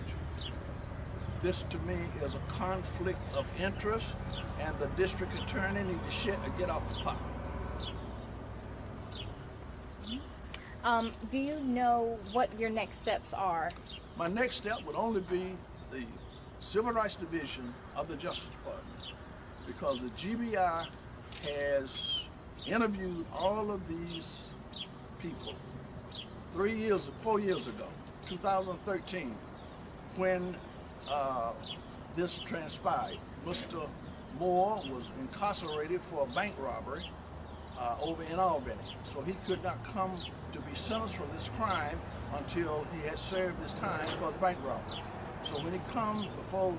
This to me is a conflict of interest, and the district attorney needs to get off the pot. Do you know what your next steps are? My next step would only be the Civil Rights Division of the Justice Department, because the G.B.R. has interviewed all of these people 4 years ago, 2013, when this transpired. Mr. Moore was incarcerated for a bank robbery over in Albany, so he could not come to be sentenced for this crime until he had served his time for the bank robbery. So when he come before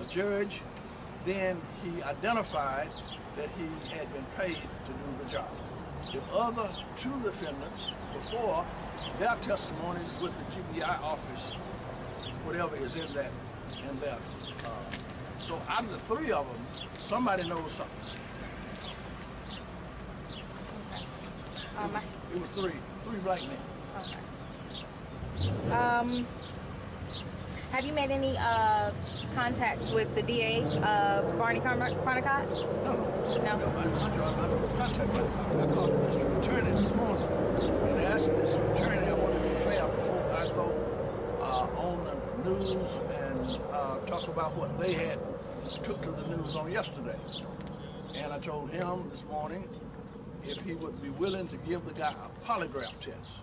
a judge, then he identified that he had been paid to do the job. The other 2 defendants before, their testimonies with the G.B.R. office, whatever is in that, so out of the three of them, somebody knows something. It was three black men. Okay. Have you made any contacts with the DA, Barney Chronicott? No. I contacted I called the district attorney this morning and asked the district attorney, I want to be fair before I go on the news and talk about what they had took to the news on yesterday. And I told him this morning if he would be willing to give the guy a polygraph test,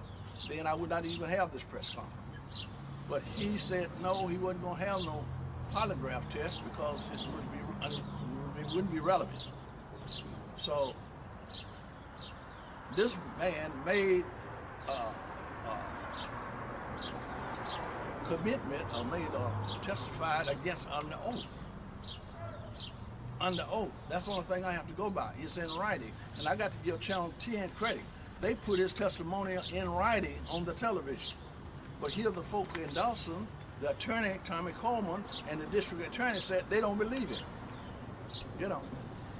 then I would not even have this press conference. But he said no, he wasn't going to have no polygraph test because it wouldn't be relevant. So this man made commitment or testified against under oath. Under oath. That's the only thing I have to go by. It's in writing. And I got to give Channel 10 credit. They put his testimony in writing on the television. But here the folk in Dawson, the attorney, Tommy Coleman, and the district attorney said they don't believe it. You know,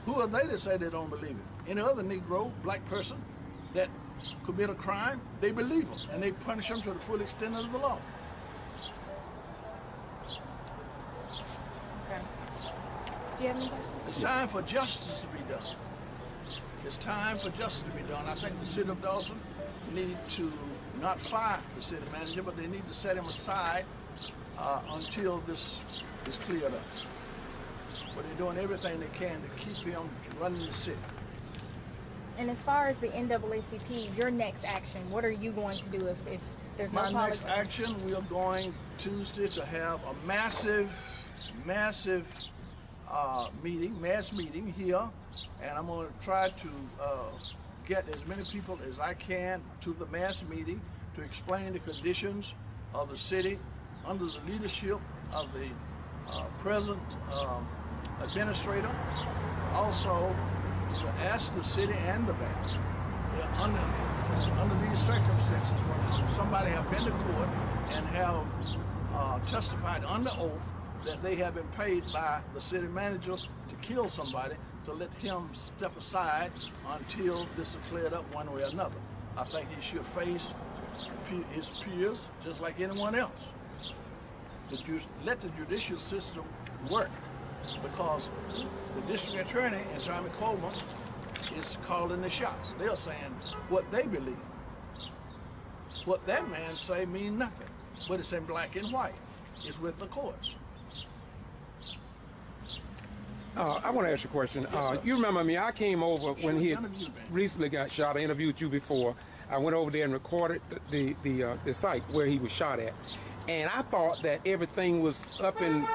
who are they to say they don't believe it? Any other Negro, black person that commit a crime, they believe them, and they punish them to the full extent of the law. Okay. Do you have any questions? It's time for justice to be done. It's time for justice to be done. I think the city of Dawson need to not fire the city manager, but they need to set him aside until this is cleared up. But they're doing everything they can to keep him running the city. And as far as the NAACP, your next action, what are you going to do if there's no My next action, we are going Tuesday to have a massive mass meeting here, and I'm going to try to get as many people as I can to the mass meeting to explain the conditions of the city under the leadership of the present administrator. Also to ask the city and the bank under these circumstances when somebody have been to court and have testified under oath that they have been paid by the city manager to kill somebody, to let him step aside until this is cleared up one way or another. I think he should face his peers just like anyone else. Let the judicial system work, because the district attorney and Tommy Coleman is calling the shots. They're saying what they believe. What that man say mean nothing, but it's in black and white. It's with the courts. I want to ask you a question. Yes, you remember me, I came over when he had recently got shot. I interviewed you before. I went over there and recorded the site where he was shot at. And I thought that everything was up and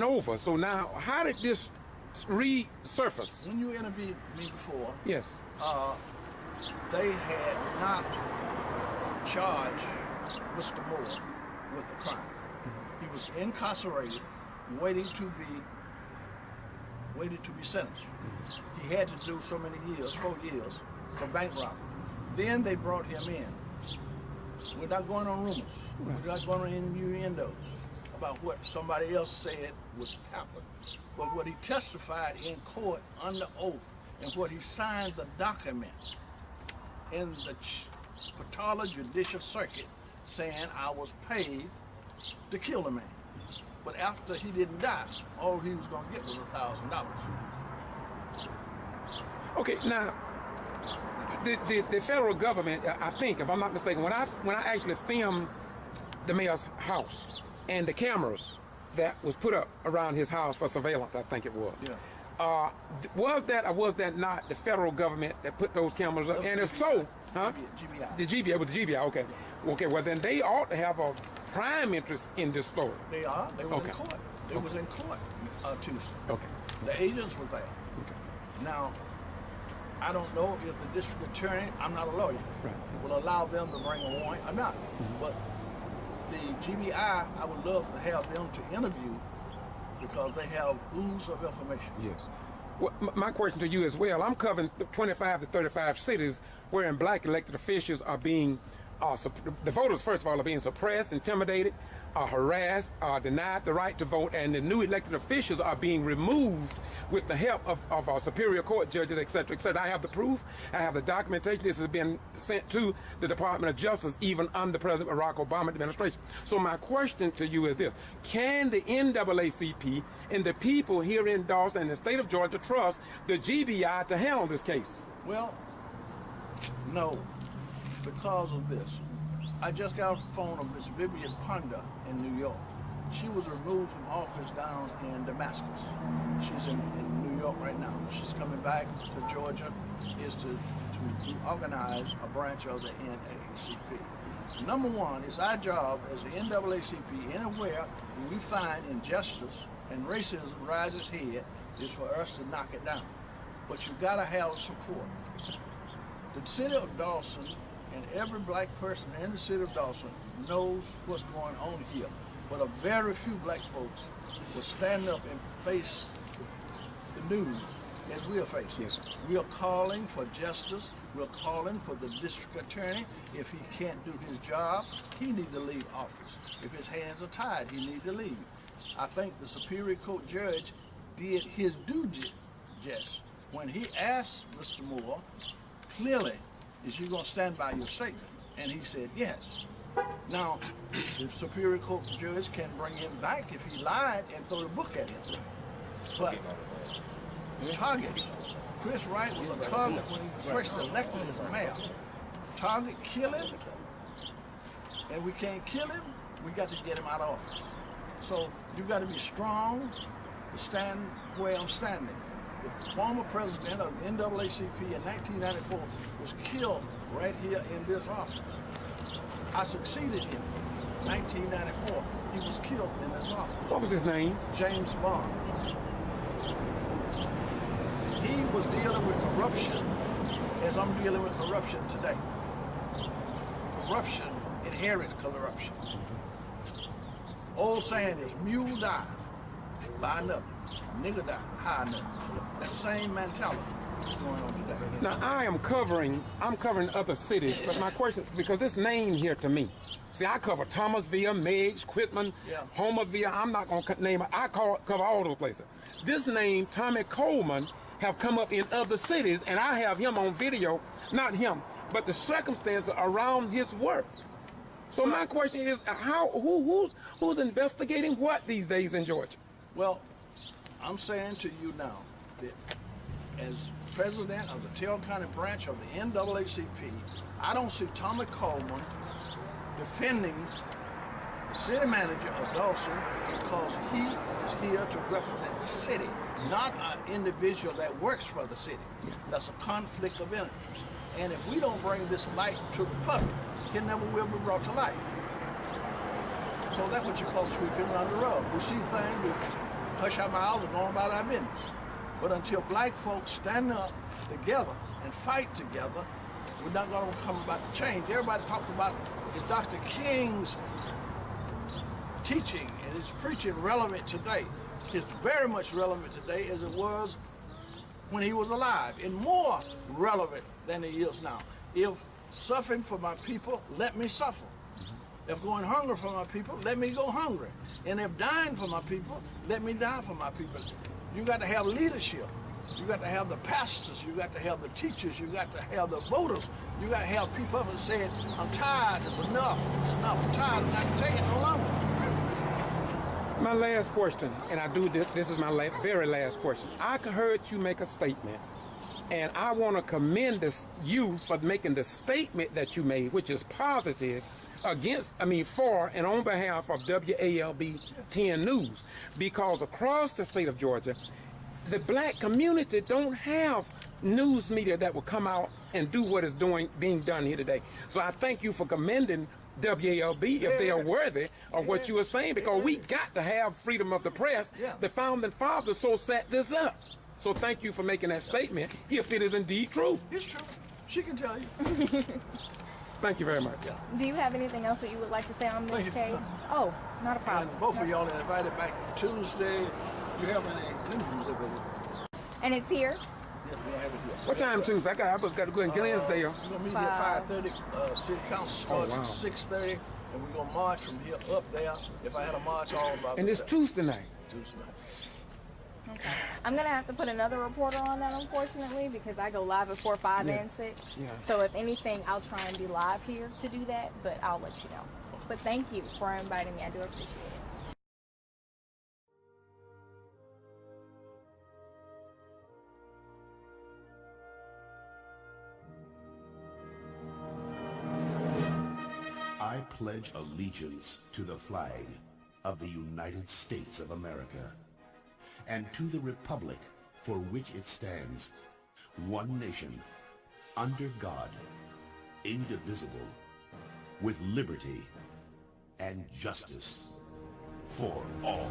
over. So now, how did this resurface? When you interviewed me before, yes, they had not charged Mr. Moore with the crime. He was incarcerated, waiting to be sentenced. He had to do so many years, 4 years, for bank robbery. Then they brought him in. We're not going on rumors. We're not going on innuendos about what somebody else said was happened. But what he testified in court under oath and what he signed the document in the Patala Judicial Circuit saying I was paid to kill the man. But after he didn't die, all he was going to get was $1,000. Okay, now, the federal government, I think, if I'm not mistaken, when I actually filmed the mayor's house and the cameras that was put up around his house for surveillance, I think it was. Yeah. Was that or was that not the federal government that put those cameras up? And if so, huh? G.B.R. The G.B.R. with the G.B.R. Okay. Okay. Well, then they ought to have a prime interest in this story. They are. They were in court. They was in court Tuesday. Okay. The agents were there. Okay. Now, I don't know if the district attorney, I'm not a lawyer, will allow them to bring a warrant or not. But the G.B.R., I would love to have them to interview because they have oodles of information. Yes. Well, my question to you as well, I'm covering 25 to 35 cities wherein black elected officials are being, the voters, first of all, are being suppressed, intimidated, harassed, denied the right to vote, and the new elected officials are being removed with the help of our Superior Court judges, et cetera, et cetera. I have the proof. I have the documentation. This has been sent to the Department of Justice even under President Barack Obama administration. So my question to you is this. Can the NAACP and the people here in Dawson and the state of Georgia trust the G.B.R. to handle this case? Well, no, because of this. I just got a phone of Miss Vivian Ponder in New York. She was removed from office down in Damascus. She's in New York right now. She's coming back to Georgia is to organize a branch of the NAACP. Number one, it's our job as the NAACP, anywhere we find injustice and racism rises head, is for us to knock it down. But you gotta have support. The city of Dawson and every black person in the city of Dawson knows what's going on here. But a very few black folks will stand up and face the news as we are facing. Yes. We are calling for justice. We're calling for the district attorney. If he can't do his job, he needs to leave office. If his hands are tied, he needs to leave. I think the Superior Court judge did his due diligence when he asked Mr. Moore, clearly, is you going to stand by your statement? And he said yes. Now, the Superior Court judge can bring him back if he lied and throw the book at him. But targets. Chris Wright was a target when he was first elected as mayor. Target kill him, and we can't kill him, we got to get him out of office. So you got to be strong to stand where I'm standing. The former president of the NAACP in 1994 was killed right here in this office. I succeeded him in 1994. He was killed in this office. What was his name? James Bond. He was dealing with corruption as I'm dealing with corruption today. Corruption inherits corruption. Old saying is, mule die by another, nigger die high another. That same mentality is going on today. Now I'm covering other cities, but my question is, because this name here to me, see, I cover Thomasville, Meigs, Quitman, Homerville. I'm not going to name it. I cover all those places. This name, Tommy Coleman, have come up in other cities, and I have him on video, not him, but the circumstances around his work. So my question is, who's investigating what these days in Georgia? Well, I'm saying to you now that as president of the Taylor County branch of the NAACP, I don't see Tommy Coleman defending the city manager of Dawson because he is here to represent the city, not an individual that works for the city. That's a conflict of interest. And if we don't bring this light to the public, it never will be brought to light. So that's what you call sweeping under the rug. We see things, we hush our mouths and go on about our business. But until black folks stand up together and fight together, we're not going to come about the change. Everybody talks about is Dr. King's teaching and his preaching relevant today. It's very much relevant today as it was when he was alive, and more relevant than he is now. If suffering for my people, let me suffer. If going hungry for my people, let me go hungry. And if dying for my people, let me die for my people. You got to have leadership. You got to have the pastors. You got to have the teachers. You got to have the voters. You got to have people up and saying, I'm tired, it's enough, I'm tired, I'm not taking it no longer. My last question, and I do this is my very last question. I heard you make a statement, and I want to commend you for making the statement that you made, which is positive, for and on behalf of WALB 10 News, because across the state of Georgia, the black community don't have news media that will come out and do what is being done here today. So I thank you for commending WALB if they are worthy of what you are saying, because we got to have freedom of the press. The founding fathers so set this up. So thank you for making that statement, if it is indeed true. It's true. She can tell you. Thank you very much. Do you have anything else that you would like to say on this case? Oh, not a problem. And both of y'all are invited back Tuesday. You have any news of it? And it's here? Yes, we'll have it here. What time Tuesday? I just got to go in Glensdale. We're going to meet here at 5:30. City Council starts at 6:30, and we're going to march from here up there. If I had a march all about And it's Tuesday night. Tuesday night. Okay. I'm going to have to put another reporter on that, unfortunately, because I go live at 4, 5, and 6. Yeah. So if anything, I'll try and be live here to do that, but I'll let you know. But thank you for inviting me. I do appreciate it. I pledge allegiance to the flag of the United States of America and to the republic for which it stands, one nation, under God, indivisible, with liberty and justice for all.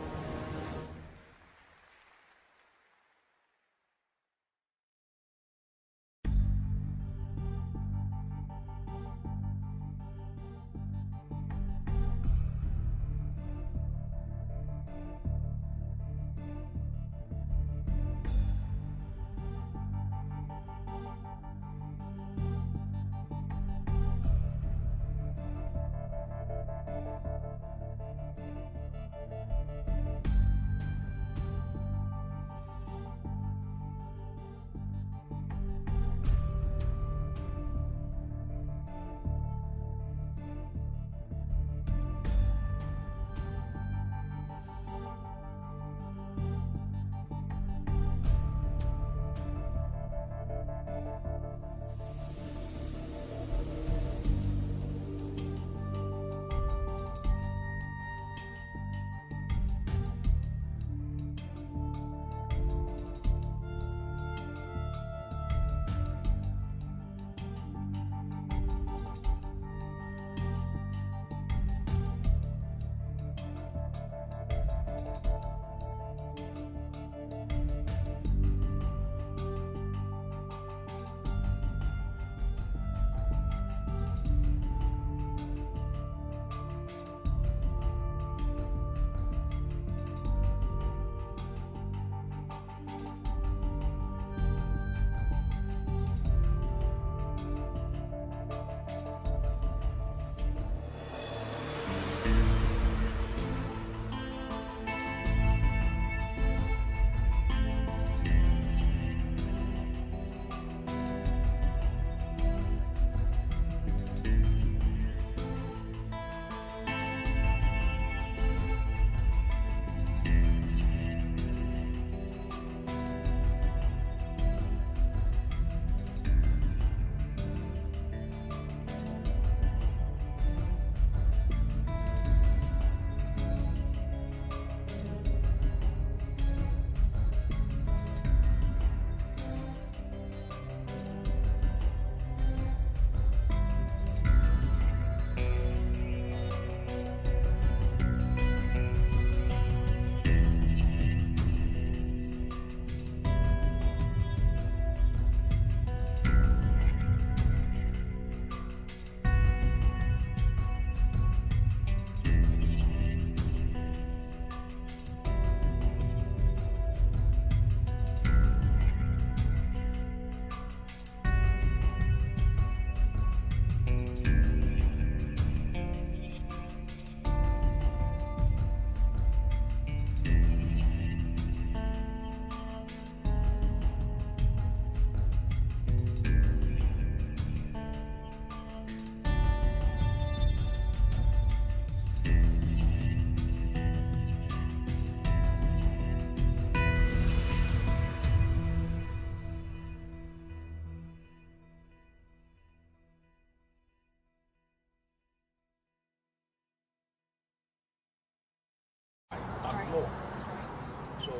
So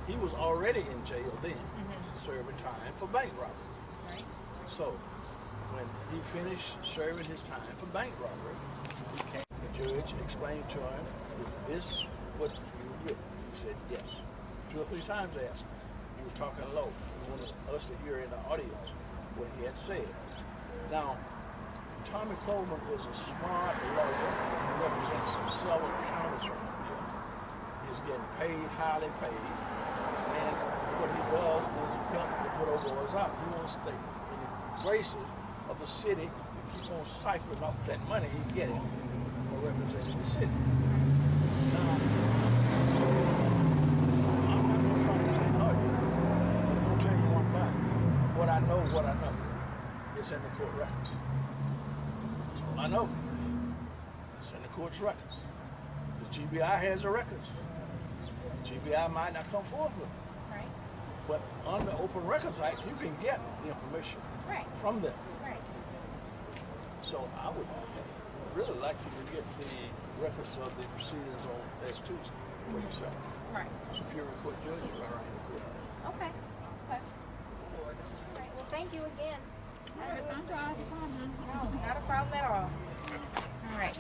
he was already in jail then, serving time for bank robbery. Right. So when he finished serving his time for bank robbery, the judge explained to him, "Is this what you did?" He said, "Yes." 2 or 3 times asked him. He was talking low. He wanted us to hear in the audience what he had said. Now, Tommy Coleman is a smart lawyer. He represents several counties around here. He's getting paid, highly paid. And what he does is help the widow boys out. He wants to stay in the graces of the city and keep on siphoning off that money he's getting for representing the city. Now, I'm not going to find anything out here, but I'm going to tell you one thing. What I know, it's in the court records. That's all I know. It's in the court's records. The G.B.R. has the records. G.B.R. might not come forth with it. Right. But under Open Records Act, you can get the information from them. Right. So I would really like for you to get the records of the proceedings on last Tuesday for yourself. Right. Superior Court Judge is right around the corner. Okay. All right. Well, thank you again. No, not a problem at all. All right.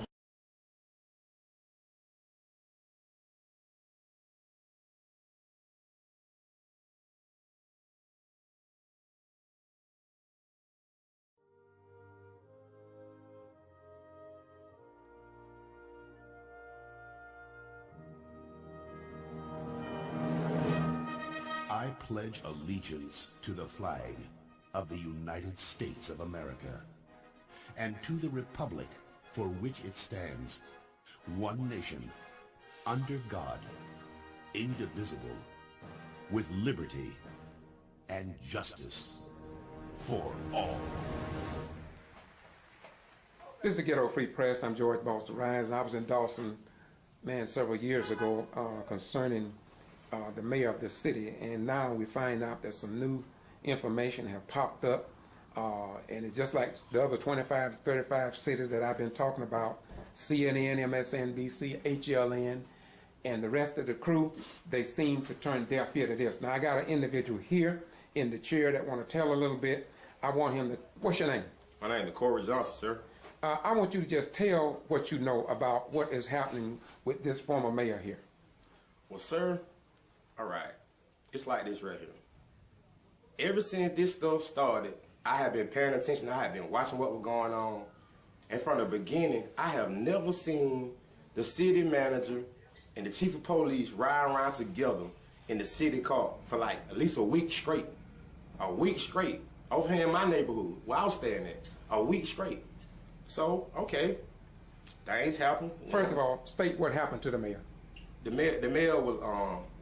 I pledge allegiance to the flag of the United States of America and to the republic for which it stands, one nation, under God, indivisible, with liberty and justice for all. This is the Ghetto Free Press. I'm George Boston Rise. I was in Dawson, several years ago concerning the mayor of the city, and now we find out that some new information have popped up, and it's just like the other 25 to 35 cities that I've been talking about, CNN, MSNBC, HLN, and the rest of the crew. They seem to turn deaf ear to this. Now I got an individual here in the chair that want to tell a little bit. I want him to, what's your name? My name is Corey Johnson, sir. I want you to just tell what you know about what is happening with this former mayor here. Well, sir, all right, it's like this right here. Ever since this stuff started, I have been paying attention. I have been watching what was going on. And from the beginning, I have never seen the city manager and the chief of police ride around together in the city car for like at least a week straight. A week straight. Over here in my neighborhood, where I was staying at, a week straight. So, okay, things happen. First of all, state what happened to the mayor. The mayor was,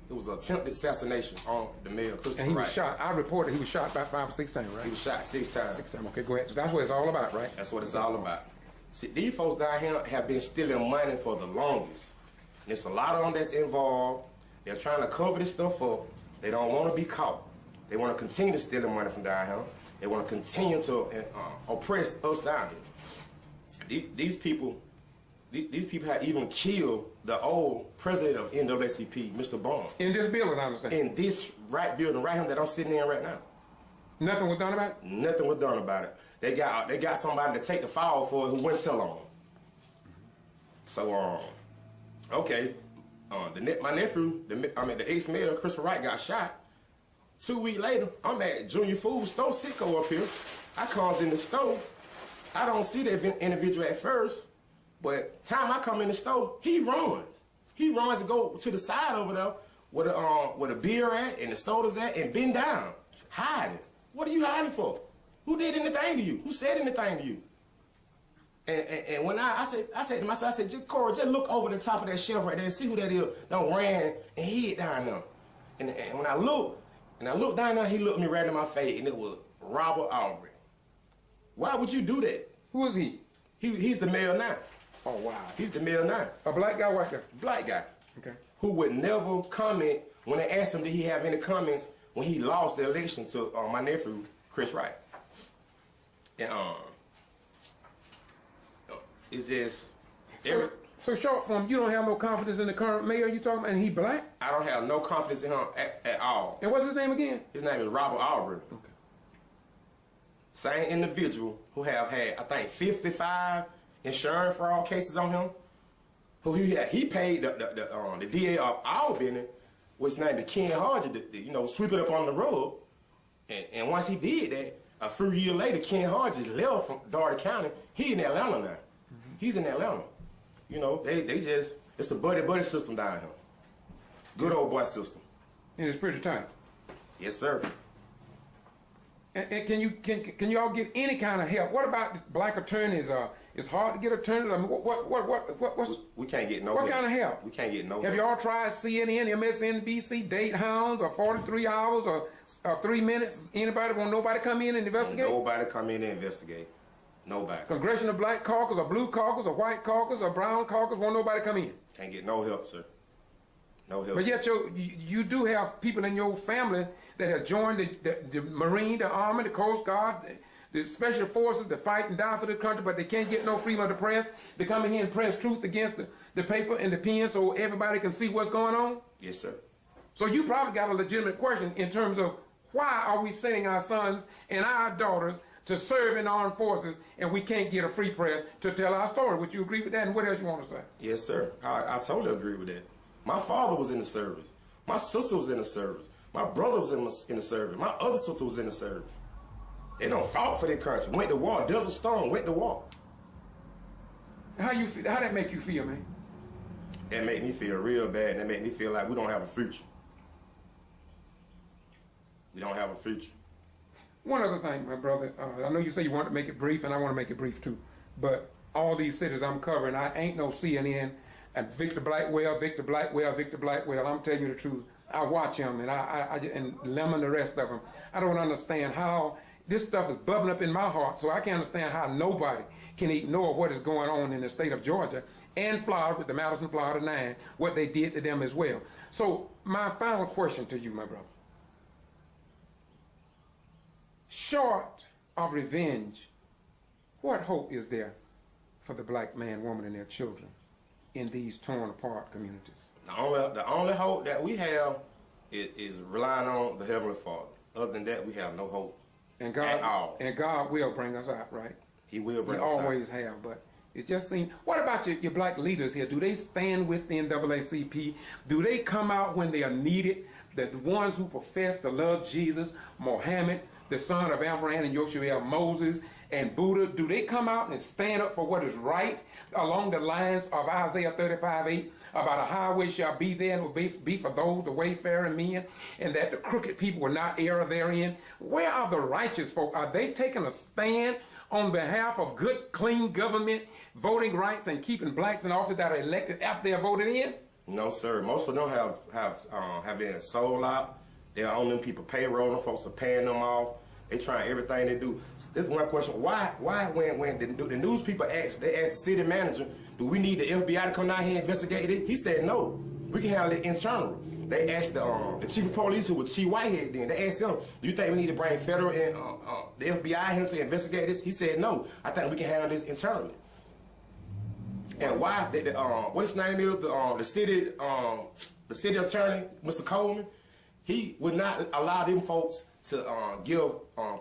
it was an attempted assassination on the mayor, Christopher And he was Wright. shot. I reported he was shot about 5 or 6 times, right? He was shot 6 times. 6 times. Okay, go ahead. That's what it's all about, right? That's what it's all about. See, these folks down here have been stealing money for the longest. And there's a lot of them that's involved. They're trying to cover this stuff up. They don't want to be caught. They want to continue to steal the money from down here. They want to continue to oppress us down here. These people have even killed the old president of NAACP, Mr. Bond. In this building, I understand. In this building right here that I'm sitting in right now. Nothing was done about it? Nothing was done about it. They got somebody to take the fall for it who wouldn't tell on them. So, okay, my nephew, the ex-mayor, Christopher Wright, got shot. 2 weeks later, I'm at Junior Food store, Sicko up here. I comes in the store. I don't see the individual at first, but time I come in the store, he runs. He runs and go to the side over there where the beer at and the soda's at and bend down, hiding. What are you hiding for? Who did anything to you? Who said anything to you? And when I said to myself, I said, Corey, just look over the top of that shelf right there and see who that is. Don't ran and hid down there. And when I looked down there, he looked me right in my face, and it was Robert Aubrey. Why would you do that? Who is he? He's the mayor now. Oh, wow. He's the mayor now. A black guy, white guy? Black guy. Okay. Who would never comment when they asked him, did he have any comments when he lost the election to my nephew, Chris Wright. And it's just... So short form, you don't have no confidence in the current mayor you talking about, and he black? I don't have no confidence in him at all. And what's his name again? His name is Robert Aubrey. Okay. Same individual who have had, I think, 55 insurance fraud cases on him. Who he paid the DA of Albany, what's named the Ken Hodges, to sweep it up on the rug. And once he did that, a few years later, Ken Hodges left from Dougherty County. He in Atlanta now. Mm-hmm. He's in Atlanta. They just, it's a buddy system down here. Good old boy system. And it's pretty tight. Yes, sir. And can you all get any kind of help? What about black attorneys? It's hard to get attorneys. I mean, what's we can't get no what help. kind of help? We can't get no Have help. you all tried CNN, MSNBC, Date Hounds, or 43 Hours, or 3 Minutes? Anybody? Won't nobody come in and investigate? Nobody come in and investigate. Nobody. Congressional Black Caucus, or Blue Caucus, or White Caucus, or Brown Caucus? Won't nobody come in? Can't get no help, sir. No help. But yet you do have people in your family that have joined the Marine, the Army, the Coast Guard, the Special Forces to fight and die for the country, but they can't get no freedom of the press. They come in here and press truth against the paper and the pen so everybody can see what's going on. Yes, sir. So you probably got a legitimate question in terms of why are we sending our sons and our daughters to serve in the armed forces and we can't get a free press to tell our story? Would you agree with that? And what else you want to say? Yes, sir. I totally agree with that. My father was in the service. My sister was in the service. My brother was in the service. My other sister was in the service. They don't fought for their country. Went to war. Desert Storm went to war. How that make you feel, man? That made me feel real bad. That made me feel like we don't have a future. We don't have a future. One other thing, my brother. I know you say you want to make it brief, and I want to make it brief too. But all these cities I'm covering, I ain't no CNN and Victor Blackwell. I'm telling you the truth. I watch him, and and Lemon, the rest of them. I don't understand how this stuff is bubbling up in my heart, so I can't understand how nobody can ignore what is going on in the state of Georgia and Florida with the Madison Florida 9, what they did to them as well. So my final question to you, my brother. Short of revenge, what hope is there for the black man, woman, and their children in these torn apart communities? The only hope that we have is relying on the Heavenly Father. Other than that, we have no hope at all. And God will bring us out, right? He will bring us out. He always have, but it just seems... What about your black leaders here? Do they stand with the NAACP? Do they come out when they are needed? The ones who profess to love Jesus, Mohammed, the son of Abraham and Yoshua, Moses, and Buddha, do they come out and stand up for what is right along the lines of Isaiah 35:8 about a highway shall be there and will be for those, the wayfaring men, and that the crooked people will not err therein? Where are the righteous folk? Are they taking a stand on behalf of good, clean government, voting rights, and keeping blacks in office that are elected after they're voted in? No, sir. Most of them have been sold out. They're on them people payroll. Them folks are paying them off. They trying everything they do. This is one question. Why when the news people asked, they asked the city manager, do we need the FBI to come down here and investigate it? He said no. We can handle it internally. They asked the chief of police, who was Chief Whitehead then, they asked him, do you think we need to bring federal and the FBI here to investigate this? He said no. I think we can handle this internally. And why? What his name is? The city attorney, Mr. Coleman, he would not allow them folks to give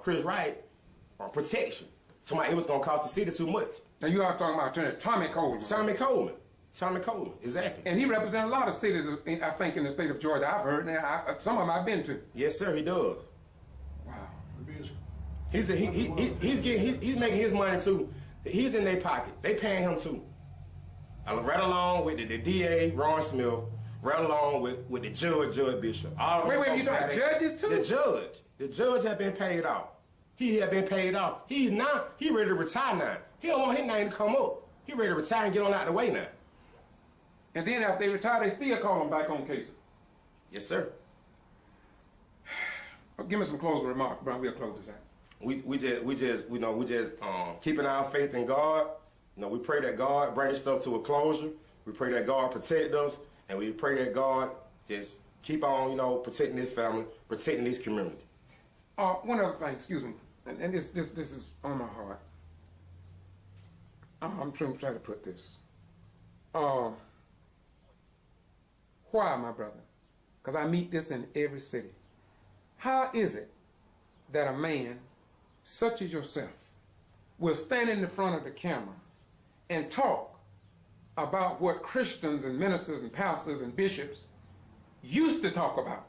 Chris Wright protection. Somebody, it was going to cost the city too much. Now you are talking about Attorney Tommy Coleman. Tommy Coleman, exactly. And he represents a lot of cities, I think, in the state of Georgia. I've heard, and some of them I've been to. Yes, sir, he does. Wow. He's making his money too. He's in their pocket. They paying him too. Right along with the DA, Ron Smith, right along with the Judge Bishop. Wait, you talking judges too? The judge have been paid off. He have been paid off. He ready to retire now. He don't want his name to come up. He ready to retire and get on out of the way now. And then after they retire, they still call him back on cases. Yes, sir. Give me some closing remarks, Brian. We'll close this out. We just keeping our faith in God. We pray that God bring this stuff to a closure. We pray that God protect us, and we pray that God just keep on, protecting this family, protecting this community. One other thing, excuse me, and this is on my heart. I'm trying to put this. Why, my brother? Because I meet this in every city. How is it that a man such as yourself will stand in the front of the camera and talk about what Christians and ministers and pastors and bishops used to talk about,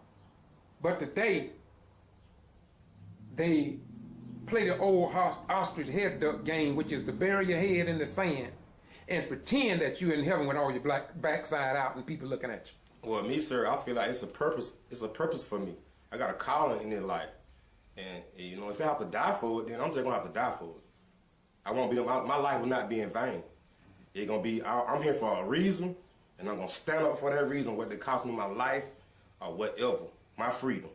but today they play the old ostrich head duck game, which is to bury your head in the sand and pretend that you're in heaven with all your black backside out and people looking at you? Well, me, sir, I feel like it's a purpose. It's a purpose for me. I got a calling in this life. And, you know, if I have to die for it, then I'm just going to have to die for it. I won't be, my life will not be in vain. It's going to be, I'm here for a reason, and I'm going to stand up for that reason, whether it costs me my life or whatever, my freedom.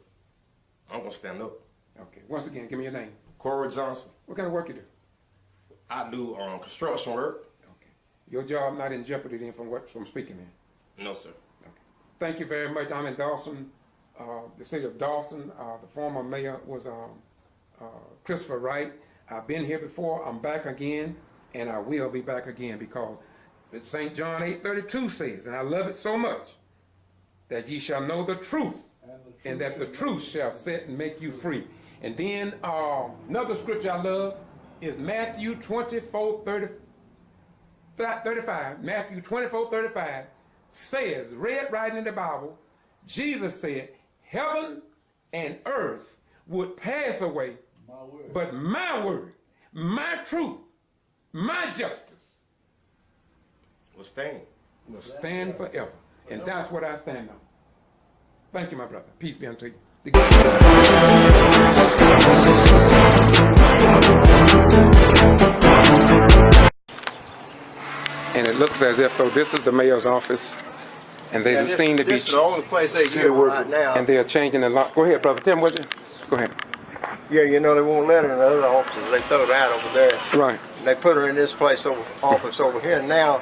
I'm going to stand up. Okay. Once again, give me your name. Corey Johnson. What kind of work you do? I do construction work. Okay. Your job not in jeopardy then from speaking in? No, sir. Okay. Thank you very much. I'm in Dawson, the city of Dawson. The former mayor was Christopher Wright. I've been here before. I'm back again, and I will be back again because St. John 8:32 says, and I love it so much, that ye shall know the truth, and that the truth shall set and make you free. And then another scripture I love is Matthew 24:35. Matthew 24:35 says, read right in the Bible, Jesus said, heaven and earth would pass away, but my word, my truth, my justice will stand forever. And that's what I stand on. Thank you, my brother. Peace be unto you. And it looks as if though this is the mayor's office, and they seem to be. This is the only place they get right now. And they are changing the lock. Go ahead, brother. Tell me what you. Go ahead. Yeah, you know they won't let her in the other offices. They throw her out over there. Right. And they put her in this place office over here. And now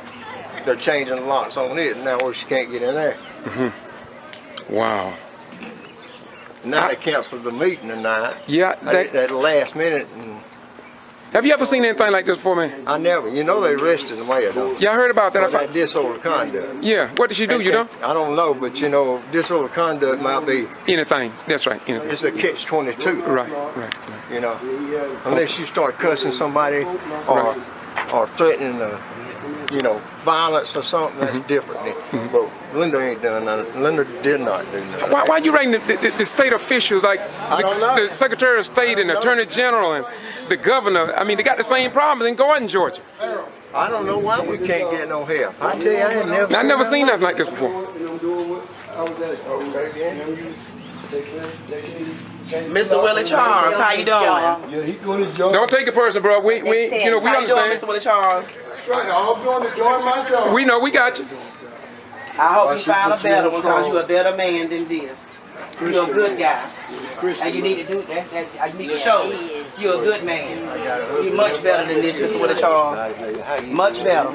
they're changing the locks on it. Now where she can't get in there. Mm-hmm. Wow. Now they canceled the meeting tonight. Yeah. At the last minute. Have you ever seen anything like this before, man? I never. You know they arrested the mayor, though. Yeah, I heard about that. For that disorderly conduct. Yeah. What did she do, you know? I don't know, but you know, disorderly conduct might be... Anything. That's right. Anything. It's a catch-22. Right. You know, unless you start cussing somebody or threatening you know, violence or something, that's different. But Linda ain't done nothing. Linda did not do nothing. Why are you rating the state officials like the Secretary of State and the Attorney General and the governor? I mean, they got the same problems in Gordon, Georgia. I don't know why we can't get no help. I tell you, I ain't never seen nothing like this before. Mr. Willie Charles, how you doing? Yeah, he doing his job. Don't take it personal, bro. We you know, we understand. Mr. Willie Charles? Right, I'm doing my job. We know, we got you. I hope you find a better one because you're a better man than this. You're a good guy. And you need to do that. You need to show you're a good man. You're much better than this, Mr. Willie Charles. Much better.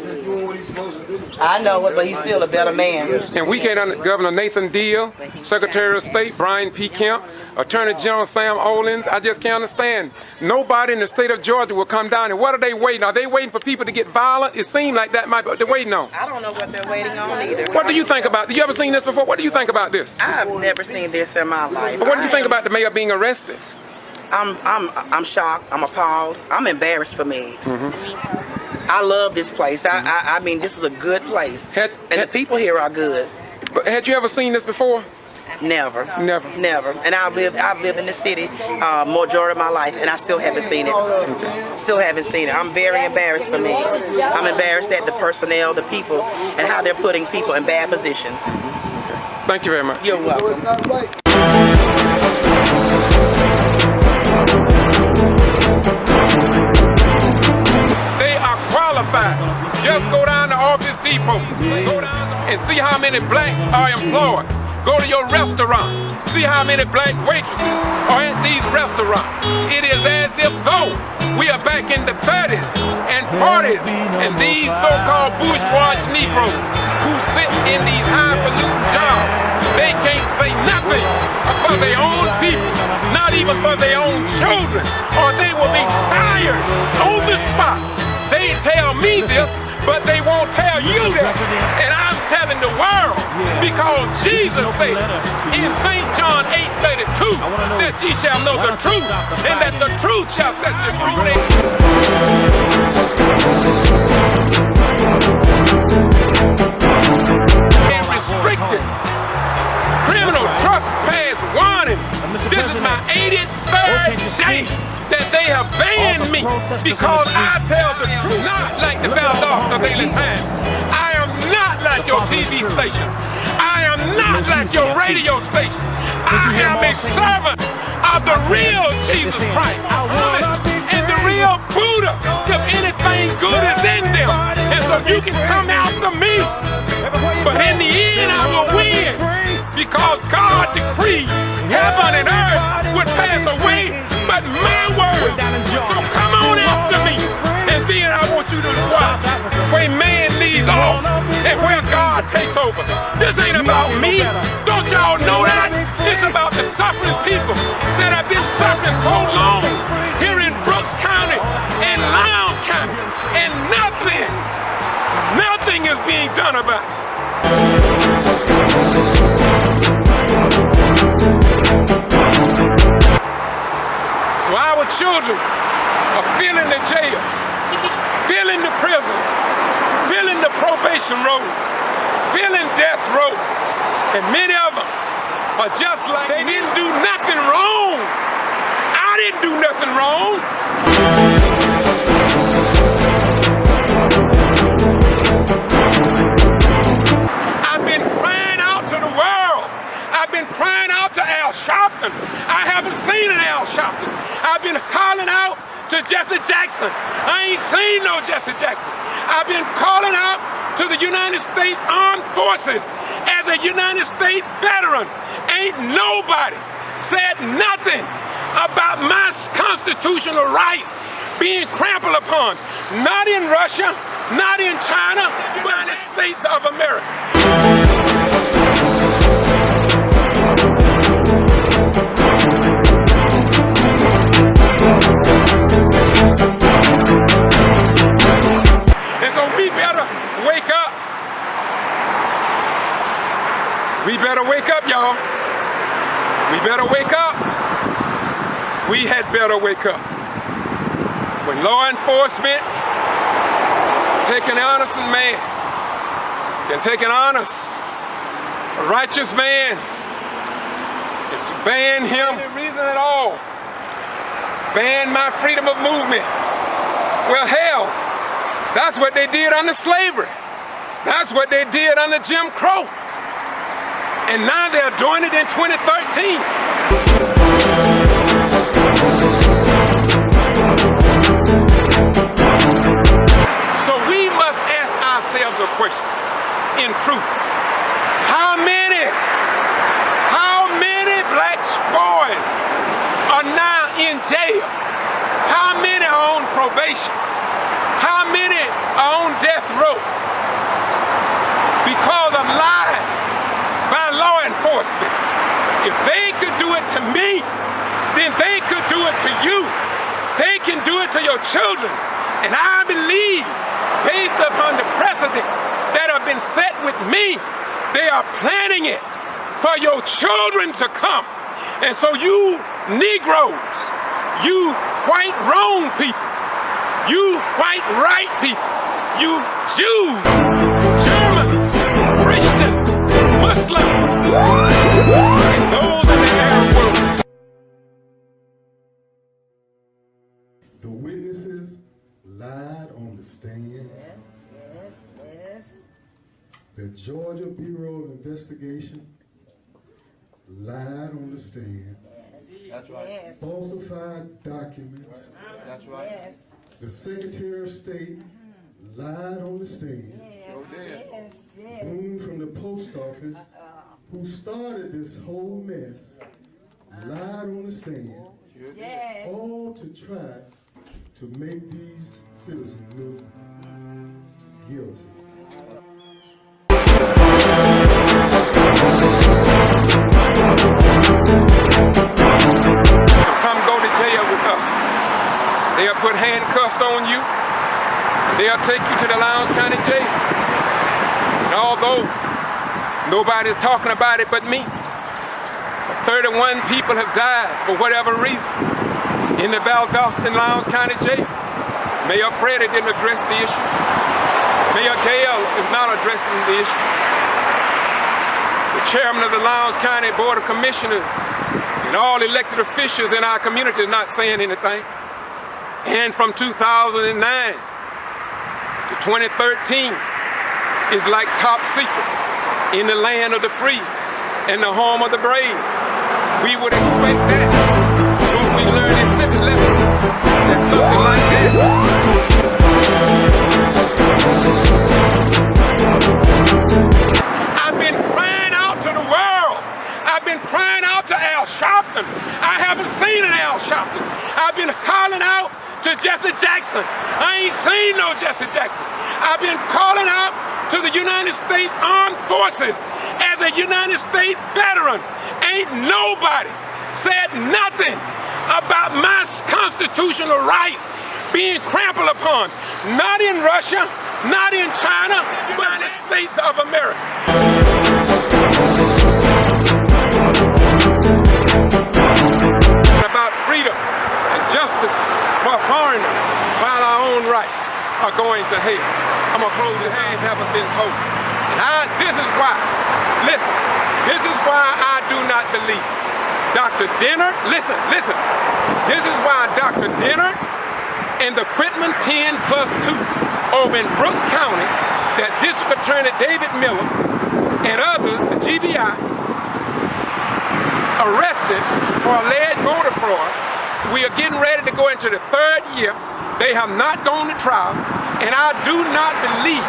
I know it, but he's still a better man. And we can't, Governor Nathan Deal, Secretary of State Brian P. Kemp, Attorney General Sam Olens, I just can't understand. Nobody in the state of Georgia will come down, and what are they waiting? Are they waiting for people to get violent? It seems like that might be what they're waiting on. I don't know what they're waiting on either. What do you think about it? You ever seen this before? What do you think about this? I've never seen this in my life. What do you think about the mayor being arrested? I'm shocked. I'm appalled. I'm embarrassed for Meigs. I love this place. I mean, this is a good place, and the people here are good. But had you ever seen this before? Never. And I've lived in the city majority of my life, and I still haven't seen it. I'm very embarrassed for Meigs. I'm embarrassed at the personnel, the people, and how they're putting people in bad positions. Thank you very much. You're welcome. They are qualified. Just go down to Office Depot. Go down and see how many blacks are employed. Go to your restaurant. See how many black waitresses are at these restaurants. It is as if though we are back in the 30s and 40s, and these so-called bourgeois Negroes who sit in these highfalutin jobs, they can't say nothing for their own people, not even for their own children, or they will be fired on the spot. They tell me this, but they won't tell you this. And I'm telling the world, because Jesus said in St. John 8:32 that ye shall know the truth, and that the truth shall set you free. And restricted criminal trespass warning. This is my 83rd day that they have banned me because I tell the truth. Not like the Bell Dog of Daily Times. I am not like your TV stations. I am am not like your radio station. I am a servant of the real Jesus Christ. And the real Buddha, if anything good is in them. And so you can come after me. But in the end I will win. Because God decreed heaven and earth would pass away, but my word. So come on after me. And then I want you to watch where man leaves off and where God takes over. This ain't about me. Don't y'all know that? It's about the suffering people that have been suffering so long here in Brooks County and Lowndes County. And nothing is being done about it. So our children are filling the jails, filling the prisons, filling the probation roads, filling death row. And many of them are just like they didn't do nothing wrong. I didn't do nothing wrong. I've been crying out to the world. I've been crying out to Al Sharpton. I haven't seen an Al Sharpton. I've been calling out to Jesse Jackson. I ain't seen no Jesse Jackson. I've been calling out to the United States Armed Forces as a United States veteran. Ain't nobody said nothing about my constitutional rights being trampled upon. Not in Russia, not in China, but in the States of America. And so we better wake up. We better wake up, y'all. We better wake up. We had better wake up. When law enforcement take an innocent man, can take an honest, righteous man, and ban him for any reason at all. Ban my freedom of movement. Well, hell, that's what they did under slavery. That's what they did under Jim Crow. And now they're doing it in 2013. So we must ask ourselves a question, in truth. How many black boys are now in jail? How many are on probation? How many are on death row? Because of lies by law enforcement. If they could do it to me, then they could do it to you. They can do it to your children. And I believe, based upon the precedent that have been set with me, they are planning it for your children to come. And so you Negroes, you white wrong people, you white right people, you Jews, Germans, Christians, Muslims, and those in the Arab world. The witnesses lied on the stand. Yes. The Georgia Bureau of Investigation lied on the stand. That's right. Yes. Falsified documents. That's right. Yes. The Secretary of State lied on the stand. Yes. Boone from the post office, who started this whole mess, lied on the stand. Yes. All to try to make these citizens look guilty. Come go to jail with us. They'll put handcuffs on you. They'll take you to the Lowndes County Jail. And although nobody's talking about it but me, 31 people have died for whatever reason in the Valdosta Lowndes County Jail. Mayor Freddie didn't address the issue. Mayor Gale is not addressing the issue. The chairman of the Lowndes County Board of Commissioners and all elected officials in our community is not saying anything. And from 2009 to 2013 is like top secret. in the land of the free and the home of the brave. We would expect that when we learn in civic lessons that something like that. I've been crying out to the world. I've been crying out to Al Sharpton. I haven't seen an Al Sharpton. I've been calling out to Jesse Jackson. I ain't seen no Jesse Jackson. I've been calling out to the United States Armed Forces as a United States veteran. Ain't nobody said nothing about my constitutional rights being trampled upon. Not in Russia, not in China, but in the States of America. About freedom and justice for foreigners while our own rights are going to hell. I'm gonna close this hand, haven't been told. And this is why, listen, this is why I do not believe Dr. Dennard, listen, this is why Dr. Dennard and the Quitman 10+2 over in Brooks County, that District Attorney David Miller and others, the G.B.R, arrested for alleged voter fraud. We are getting ready to go into the 3rd year. They have not gone to trial, and I do not believe,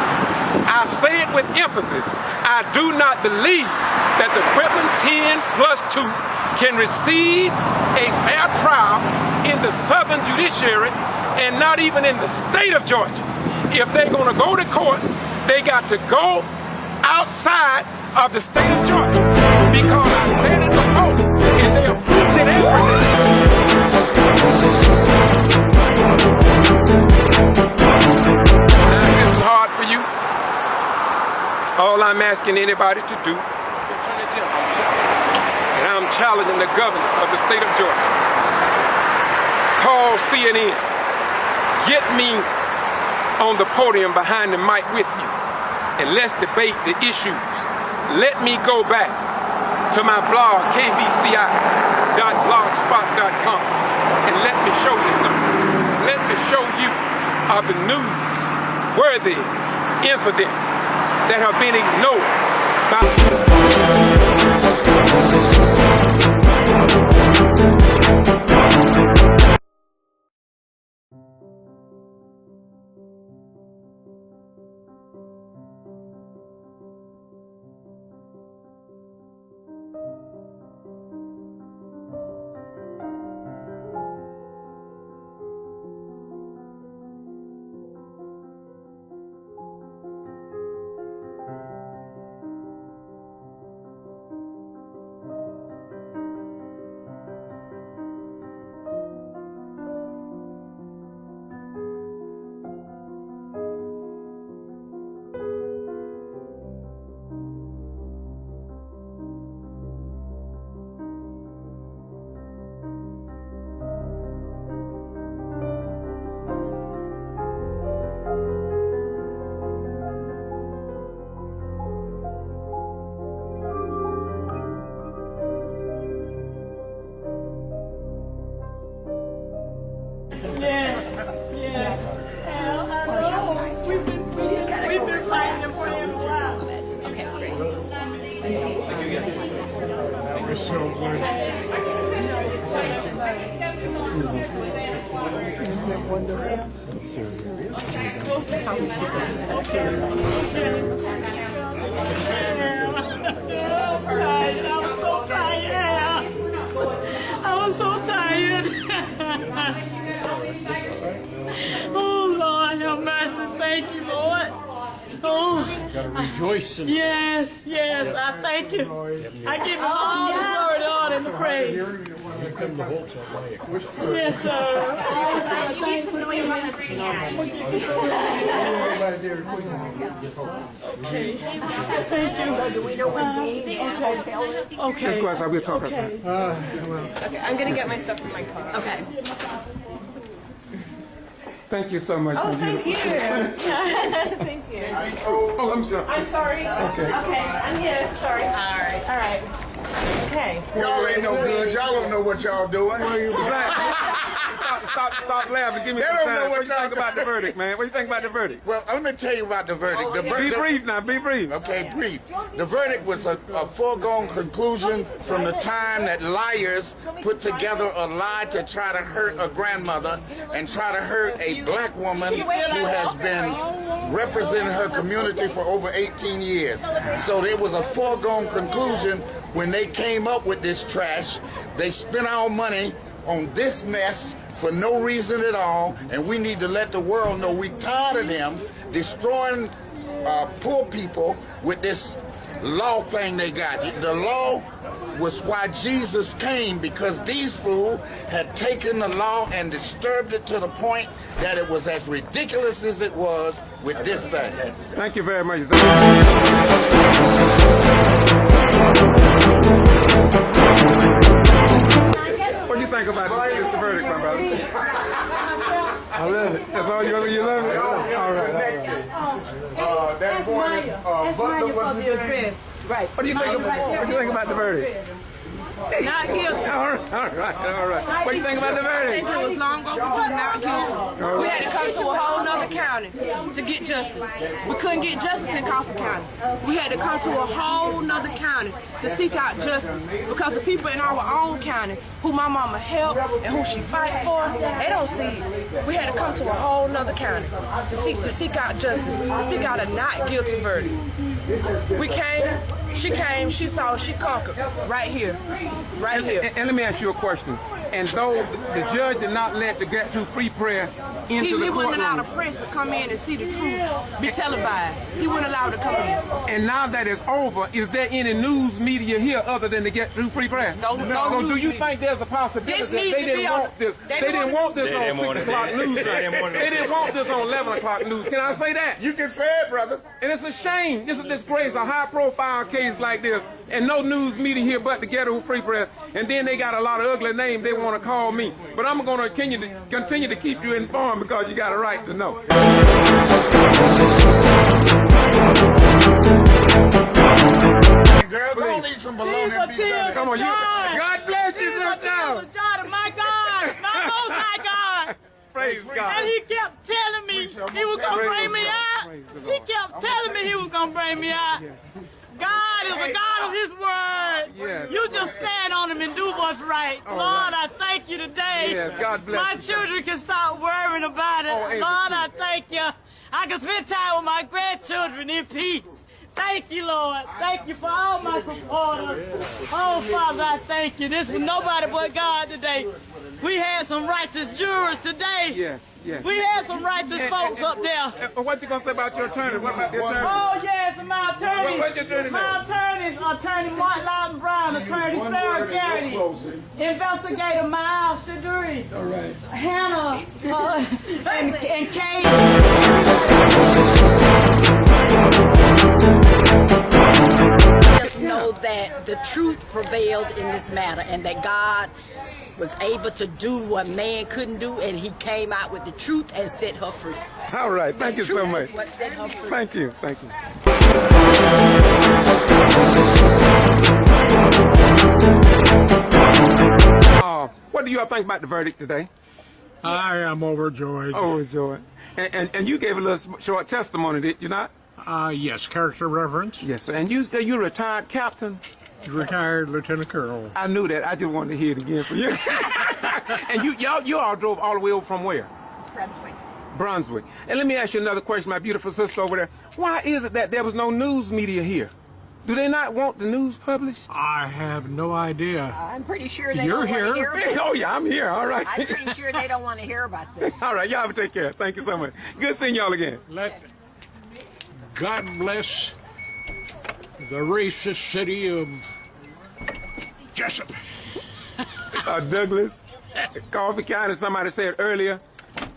I say it with emphasis, I do not believe that the Quitman 10+2 can receive a fair trial in the Southern Judiciary and not even in the state of Georgia. If they're going to go to court, they got to go outside of the state of Georgia, because I said it before, and they approved it everything. Now, this is hard for you. All I'm asking anybody to do, and I'm challenging the governor of the state of Georgia, call CNN, get me on the podium behind the mic with you, and let's debate the issues. Let me go back to my blog, kbci.blogspot.com, and let me show you something. Let me show you of the news-worthy incidents that have been ignored by I was so tired. Oh, Lord, have mercy. Thank you, Lord. Oh, gotta rejoice. Yes, I thank you. I give you all the glory, the honor, and the praise. Yes, sir. Okay. Thank you. Okay. Let's go outside. We'll talk outside. Okay, I'm gonna get my stuff from my car. Okay. Thank you so much. Oh, thank you. Thank you. Oh, I'm sorry. I'm sorry. Okay. Okay, I'm here. Sorry. All right. Okay. Y'all ain't no good. Y'all don't know what y'all doing. Where you was at? Stop laughing. Give me They some don't time. know What what you think about the verdict, man? What you think about the verdict? Well, let me tell you about the verdict. Be brief now. Be brief. Okay, brief. The verdict was a foregone conclusion from the time that liars put together a lie to try to hurt a grandmother and try to hurt a black woman who has been representing her community for over 18 years. So it was a foregone conclusion when they came up with this trash. They spent our money on this mess for no reason at all, and we need to let the world know we tired of them destroying poor people with this law thing they got. The law was why Jesus came, because these fools had taken the law and disturbed it to the point that it was as ridiculous as it was with this thing. Thank you very much. What do you think about this verdict, my brother? I love it. That's all you love it? All right. That boy, Butler was his name. Right. What do you think about the verdict? Not guilty. All right. What do you think about the verdict? I think it was long overdue, not guilty. We had to come to a whole nother county to get justice. We couldn't get justice in Coffee County. We had to come to a whole nother county to seek out justice, because the people in our own county who my mama helped and who she fight for, they don't see it. We had to come to a whole nother county to seek out justice, to seek out a not guilty verdict. We came, she saw, she conquered right here. Right here. And let me ask you a question. And though the judge did not let the Get To Free press into the courtroom, he wouldn't allow the press to come in and see the truth, be televised. He wouldn't allow it to come in. And now that it's over, is there any news media here other than the Get To Free press? No so do you think there's a possibility that they didn't want this? They didn't want this on 6 o'clock news. They didn't want this on 11 o'clock news. Can I say that? You can say it, brother. And it's a shame. This is a disgrace, a high-profile case like this, and no news media here but the Get To Free press. And then they got a lot of ugly names they want to call me. But I'm going to continue to keep you informed, because you got a right to know. Girl, don't eat some bologna and be better. Come on, you. God bless you, sister. My God, my Most High God. Praise God. And he kept telling me he was going to bring me out. He kept telling me he was going to bring me out. God is a God of his word. Yes. You just stand on him and do what's right. All Lord, right. I thank you today. Yes, God bless my you. children can stop worrying about it. Oh, Lord, I thank you. I can spend time with my grandchildren in peace. Thank you, Lord. Thank you for all my supporters. Oh, Father, I thank you. This was nobody but God today. We had some righteous jurors today. Yes. We had some righteous folks up there. What you going to say about your attorney? What about the attorney? Oh, yes, my attorney. What's your attorney name? My attorneys, Attorney Mark Loudon Brown, Attorney Sarah Garrity, Investigator Miles Shaduri, Hannah, and Kate. Just know that the truth prevailed in this matter, and that God was able to do what man couldn't do, and he came out with the truth and set her free. All right, thank you so much. What set her free. Thank you. What do you all think about the verdict today? I am overjoyed. Overjoyed. And you gave a little short testimony, did you not? Yes, character reference. Yes, sir. And you say you're a retired captain? Retired lieutenant colonel. I knew that. I just wanted to hear it again from you. And you all drove all the way over from where? Brunswick. And let me ask you another question, my beautiful sister over there. Why is it that there was no news media here? Do they not want the news published? I have no idea. I'm pretty sure they You're don't want to here. hear about it. Oh, yeah, I'm here. All right. I'm pretty sure they don't want to hear about this. All right, y'all take care. Thank you so much. Good seeing y'all again. Let God bless the racist city of Jessup. Douglas, Coffee County, somebody said earlier,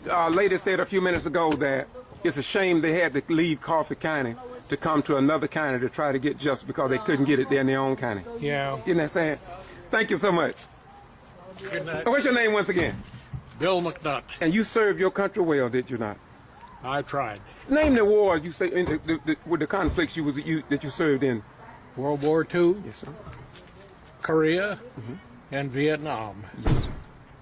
a lady said a few minutes ago that it's a shame they had to leave Coffee County to come to another county to try to get justice because they couldn't get it there in their own county. Yeah. Isn't that sad? Thank you so much. Good night. What's your name once again? Bill McNutt. And you served your country well, did you not? I tried. Name the wars you say in with the conflicts that you served in. World War II. Yes, sir. Korea. And Vietnam. Yes, sir.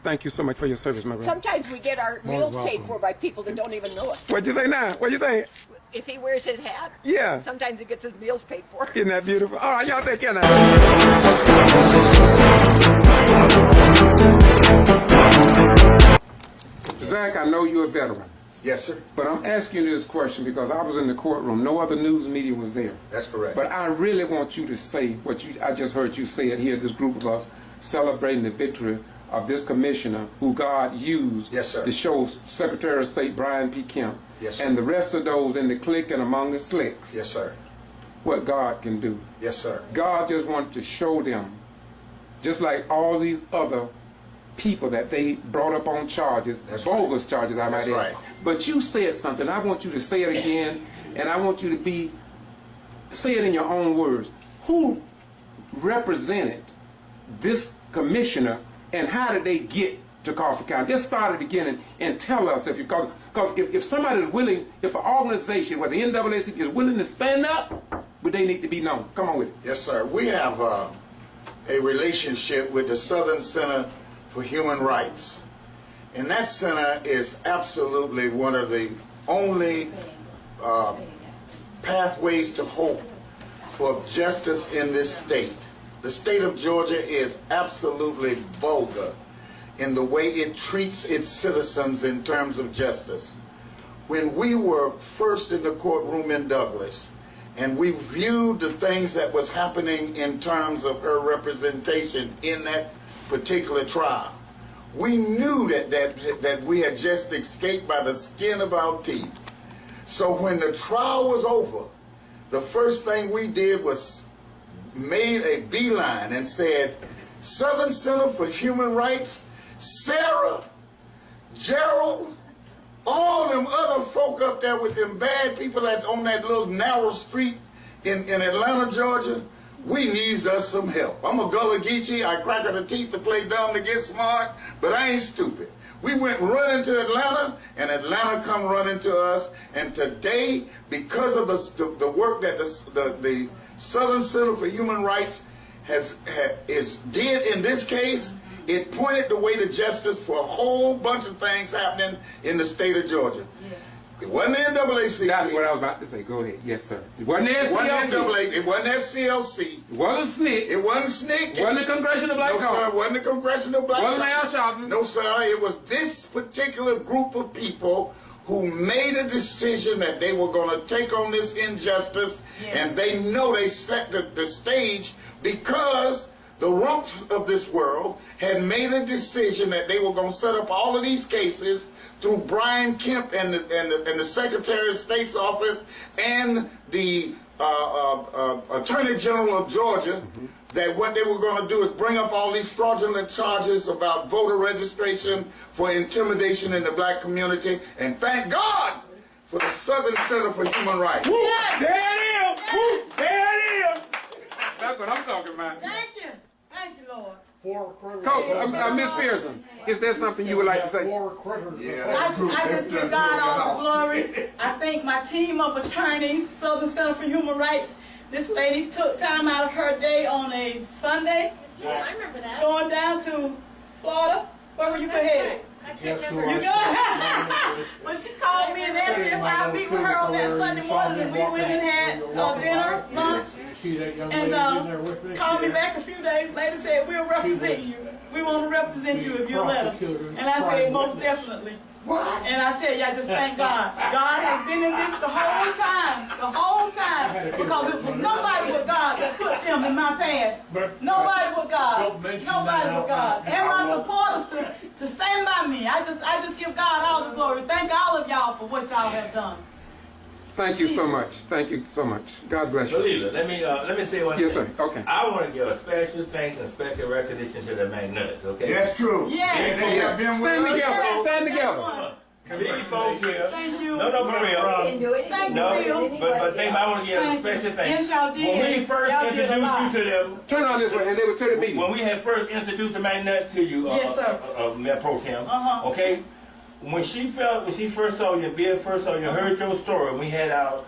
Thank you so much for your service, my brother. Sometimes we get our More meals welcome. paid for by people that don't even know us. What'd you say now? What'd you say? If he wears his hat, Yeah. sometimes he gets his meals paid for. Isn't that beautiful? All right, y'all take care now. Zach, I know you're a veteran. Yes, sir. But I'm asking you this question because I was in the courtroom. No other news media was there. That's correct. But I really want you to say what I just heard you say it here, this group of us celebrating the victory of this commissioner who God used to show Secretary of State Brian P. Kemp and the rest of those in the clique and among the slicks Yes, sir. what God can do. Yes, sir. God just wanted to show them, just like all these other people that they brought up on charges, bogus charges, I might add. right. But you said something. I want you to say it again, and I want you to say it in your own words. Who represented this commissioner, and how did they get to Crawford County? Just start at the beginning and tell us because if somebody is willing, if an organization, whether the NAACP is willing to stand up, but they need to be known. Come on with it. Yes, sir. We have a relationship with the Southern Center for Human Rights. And that center is absolutely one of the only pathways to hope for justice in this state. The state of Georgia is absolutely vulgar in the way it treats its citizens in terms of justice. When we were first in the courtroom in Douglas, and we viewed the things that was happening in terms of her representation in that particular trial, we knew that we had just escaped by the skin of our teeth. So when the trial was over, the first thing we did was made a beeline and said, Southern Center for Human Rights, Sarah, Gerald, all them other folk up there with them bad people that's on that little narrow street in Atlanta, Georgia, we needs us some help. I'm a Gullah Geechee. I crack of the teeth to play dumb to get smart, but I ain't stupid. We went running to Atlanta, and Atlanta come running to us. And today, because of the work that the Southern Center for Human Rights did in this case, it pointed the way to justice for a whole bunch of things happening in the state of Georgia. Yes. It wasn't the NAACP. That's what I was about to say. Go ahead. Yes, sir. It wasn't the SCLC. It wasn't SCLC. It wasn't SNCC. It wasn't SNCC. It wasn't the Congressional Black Caucus. No, sir. It wasn't the Congressional Black Caucus. It wasn't Al Sharpton. No, sir. It was this particular group of people who made a decision that they were going to take on this injustice, and they know they set the stage because the rumps of this world had made a decision that they were going to set up all of these cases through Brian Kemp and the Secretary of State's office and the Attorney General of Georgia, that what they were going to do is bring up all these fraudulent charges about voter registration for intimidation in the black community. And thank God for the Southern Center for Human Rights. Woo, there it is! Woo, there it is! That's what I'm talking about. Thank you. Thank you, Lord. Miss Pearson, is there something you would like to say? I just give God all the glory. I thank my team of attorneys, Southern Center for Human Rights. This lady took time out of her day on a Sunday. Yeah, I remember that. Going down to Florida. Where were you headed? I can't remember. You go? But she called me and asked me if I'd meet with her on that Sunday morning, and we went and had dinner, lunch, and called me back a few days later, said, we'll represent you. We want to represent you if you'll let us. And I said, most definitely. And I tell you, I just thank God. God has been in this the whole time, because it was nobody but God that put them in my path. Nobody but God. Nobody but God. And my supporters to stand by me. I just give God all the glory. Thank all of y'all for what y'all have done. Thank you so much. Thank you so much. God bless you. Believer, let me say one thing. Yes, sir. Okay. I want to give a special thanks and special recognition to the McNutts, okay? That's true. Yes. They have been with us. Stand together. These folks here. Thank you. No, for real. Thank No, you. but I want to give a special thanks. Yes, y'all did. When we first introduced you to them. Turn on this way, and they were to the meeting. When we had first introduced the McNutts to you, yes, sir. Mayor Pro Tem, okay? When she first saw you, Bill first saw you, heard your story, we had our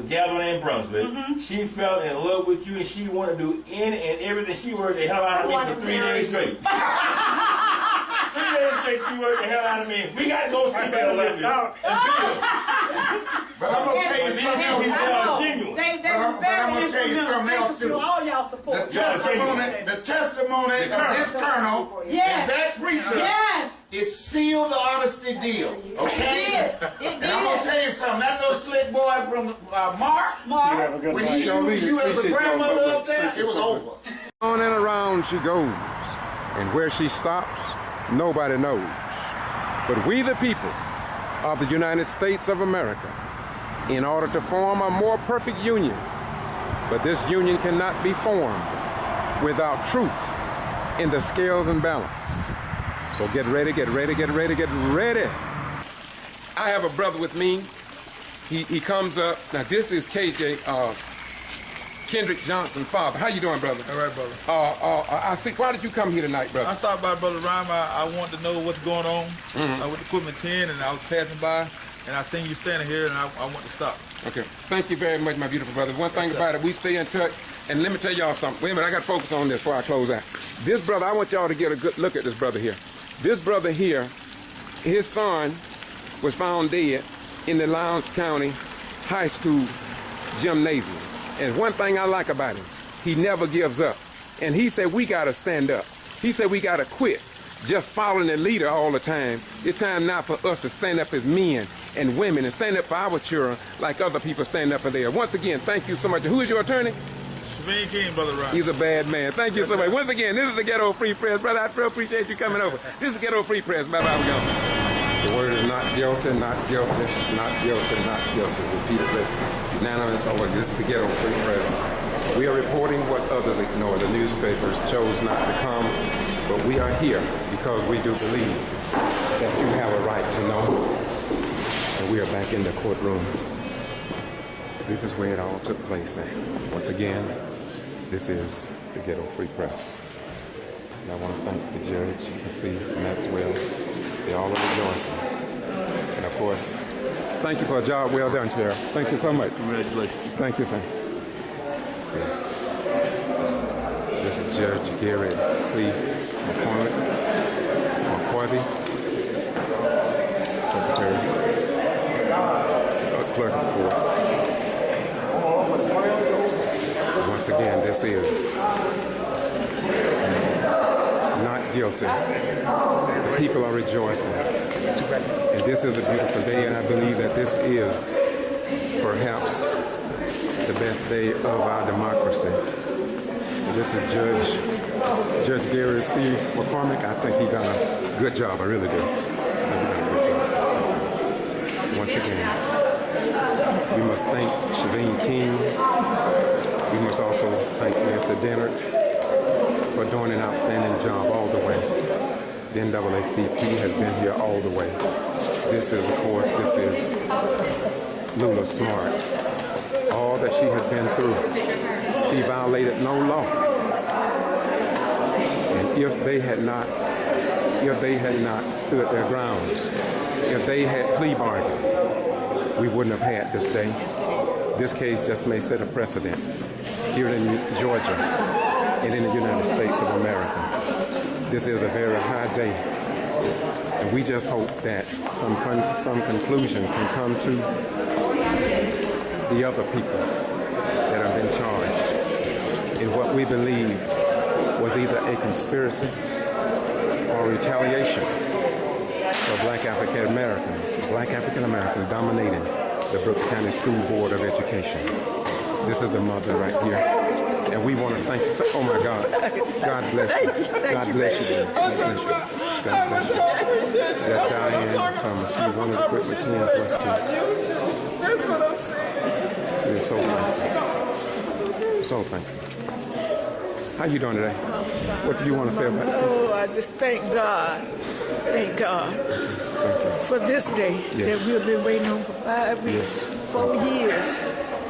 gathering in Brunswick, she fell in love with you, and she wanted to do any and everything. She worked the hell out of me for 3 days straight. 3 lady say she worked the hell out of me. We got to go see better left out. But I'm going to tell you something else. But I'm going to tell you something else too. All y'all support. The testimony of this colonel and that preacher, it sealed the honesty deal. Okay? And I'm going to tell you something. That little slick boy from Mark, when he used you as a grandmother up there, it was over. On and around she goes, and where she stops, nobody knows. But we the people of the United States of America, in order to form a more perfect union, but this union cannot be formed without truth in the scales and balance. So get ready, get ready, get ready, get ready. I have a brother with me. He comes up. Now this is KJ, Kendrick Johnson's father. How you doing, brother? All right, brother. I see. Why did you come here tonight, brother? I stopped by Brother Rhyme. I wanted to know what's going on with Equipment 10, and I was passing by, and I seen you standing here, and I want to stop. Okay. Thank you very much, my beautiful brother. One thing about it, we stay in touch. And let me tell y'all something. Wait a minute, I got to focus on this before I close out. This brother, I want y'all to get a good look at this brother here. This brother here, his son was found dead in the Lowndes County High School gymnasium. And one thing I like about him, he never gives up. And he said we got to stand up. He said we got to quit just following the leader all the time. It's time now for us to stand up as men and women and stand up for our children like other people stand up for theirs. Once again, thank you so much. Who is your attorney? King, Brother Ryan. He's a bad man. Thank you so much. Once again, this is the Ghetto Free Press. Brother, I appreciate you coming over. This is the Ghetto Free Press. Bye-bye, we go. The word is not guilty, not guilty, not guilty, not guilty. Repeatedly, unanimous over. This is the Ghetto Free Press. We are reporting what others ignore. The newspapers chose not to come, but we are here because we do believe that you have a right to know. And we are back in the courtroom. This is where it all took place. And once again, this is the Ghetto Free Press. And I want to thank the judge, you can see Maxwell. They all are rejoicing. And of course, thank you for a job well done, Sheriff. Thank you so much. Congratulations. Thank you, sir. Yes. This is Judge Gary C. McCorvey, Secretary, Clerk of the Court. Once again, this is not guilty. The people are rejoicing. And this is a beautiful day, and I believe that this is perhaps the best day of our democracy. This is Judge Gary C. McCormick. I think he done a good job. I really do. Once again, we must thank Shaveen King. We must also thank Nancy Dennard for doing an outstanding job all the way. The NAACP has been here all the way. This is, of course, this is Lula Smart. All that she has been through, she violated no law. And if they had not stood their grounds, if they had plea bargained, we wouldn't have had this day. This case just may set a precedent here in Georgia and in the United States of America. This is a very high day, and we just hope that some conclusion can come to the other people that have been charged in what we believe was either a conspiracy or retaliation for Black African Americans dominating the Brooks County School Board of Education. This is the mother right here. And we want to thank you. Oh my God. God bless you. God bless you. God bless you. God bless you. That's Diane Thomas. She's one of the Equipment 10 plus 2. That's what I'm saying. We're so thankful. So thankful. How you doing today? What do you want to say about it? Oh, I just thank God. Thank God for this day that we've been waiting on for 4 years.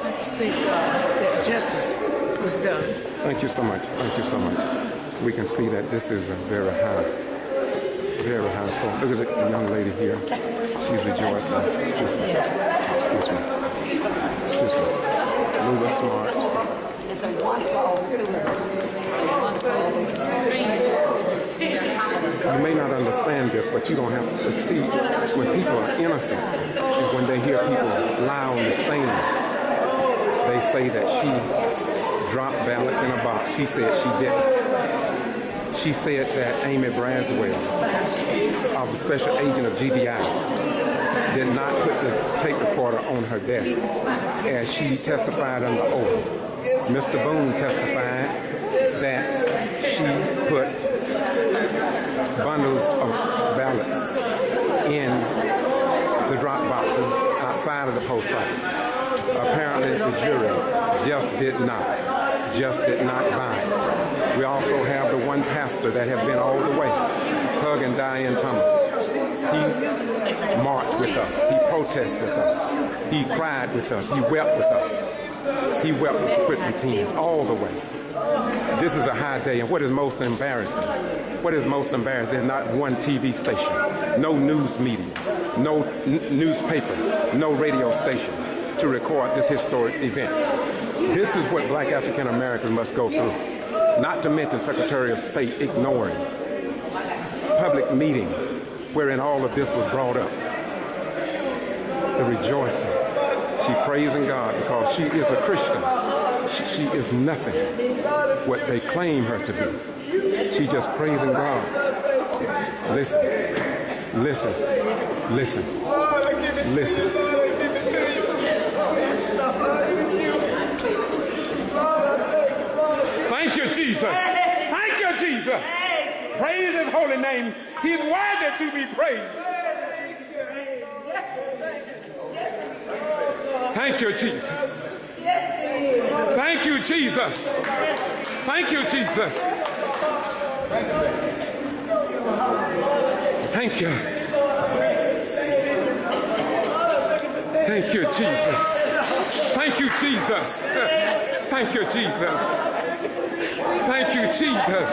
I just thank God that justice was done. Thank you so much. Thank you so much. We can see that this is a very high score. Look at the young lady here. She's rejoicing. Excuse me. Lula Smart. It's a wonderful You may not understand this, but you don't have to see when people are innocent and when they hear people lie on the stand, they say that she dropped ballots in a box. She said she didn't. She said that Amy Braswell, of the special agent of G.B.R, did not put the tape recorder on her desk as she testified under oath. Mr. Boone testified that she put bundles of ballots in the drop boxes outside of the post office. Apparently the jury just did not buy it. We also have the one pastor that have been all the way, hugging Diane Thomas. He marched with us. He protested with us. He cried with us. He wept with us. He wept with the equipment team all the way. This is a high day, and what is most embarrassing? What is most embarrassing? There's not one TV station, no news media, no newspaper, no radio station to record this historic event. This is what black African Americans must go through. Not to mention Secretary of State ignoring public meetings wherein all of this was brought up. The rejoicing. She praising God because she is a Christian. She is nothing what they claim her to be. She just praising God. Listen, listen, listen, listen. Thank you, Jesus. Thank you, Jesus. Praise his holy name. He's worthy to be praised. Thank you, Jesus. Thank you, Jesus. Thank you, Jesus. Thank you. Thank you, Jesus. Thank you, Jesus. Thank you, Jesus. Thank you, Jesus.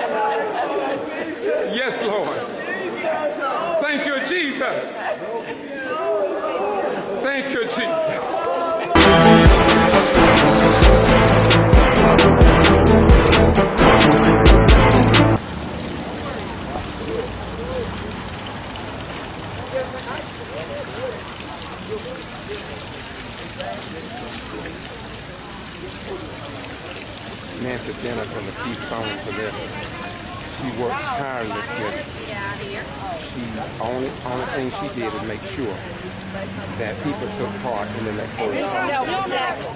Yes, Lord. Thank you, Jesus. Thank you, Jesus. Nancy Denner from the Keystone to this. She worked tirelessly. She only thing she did is make sure that people took part in the electoral process. No, exactly.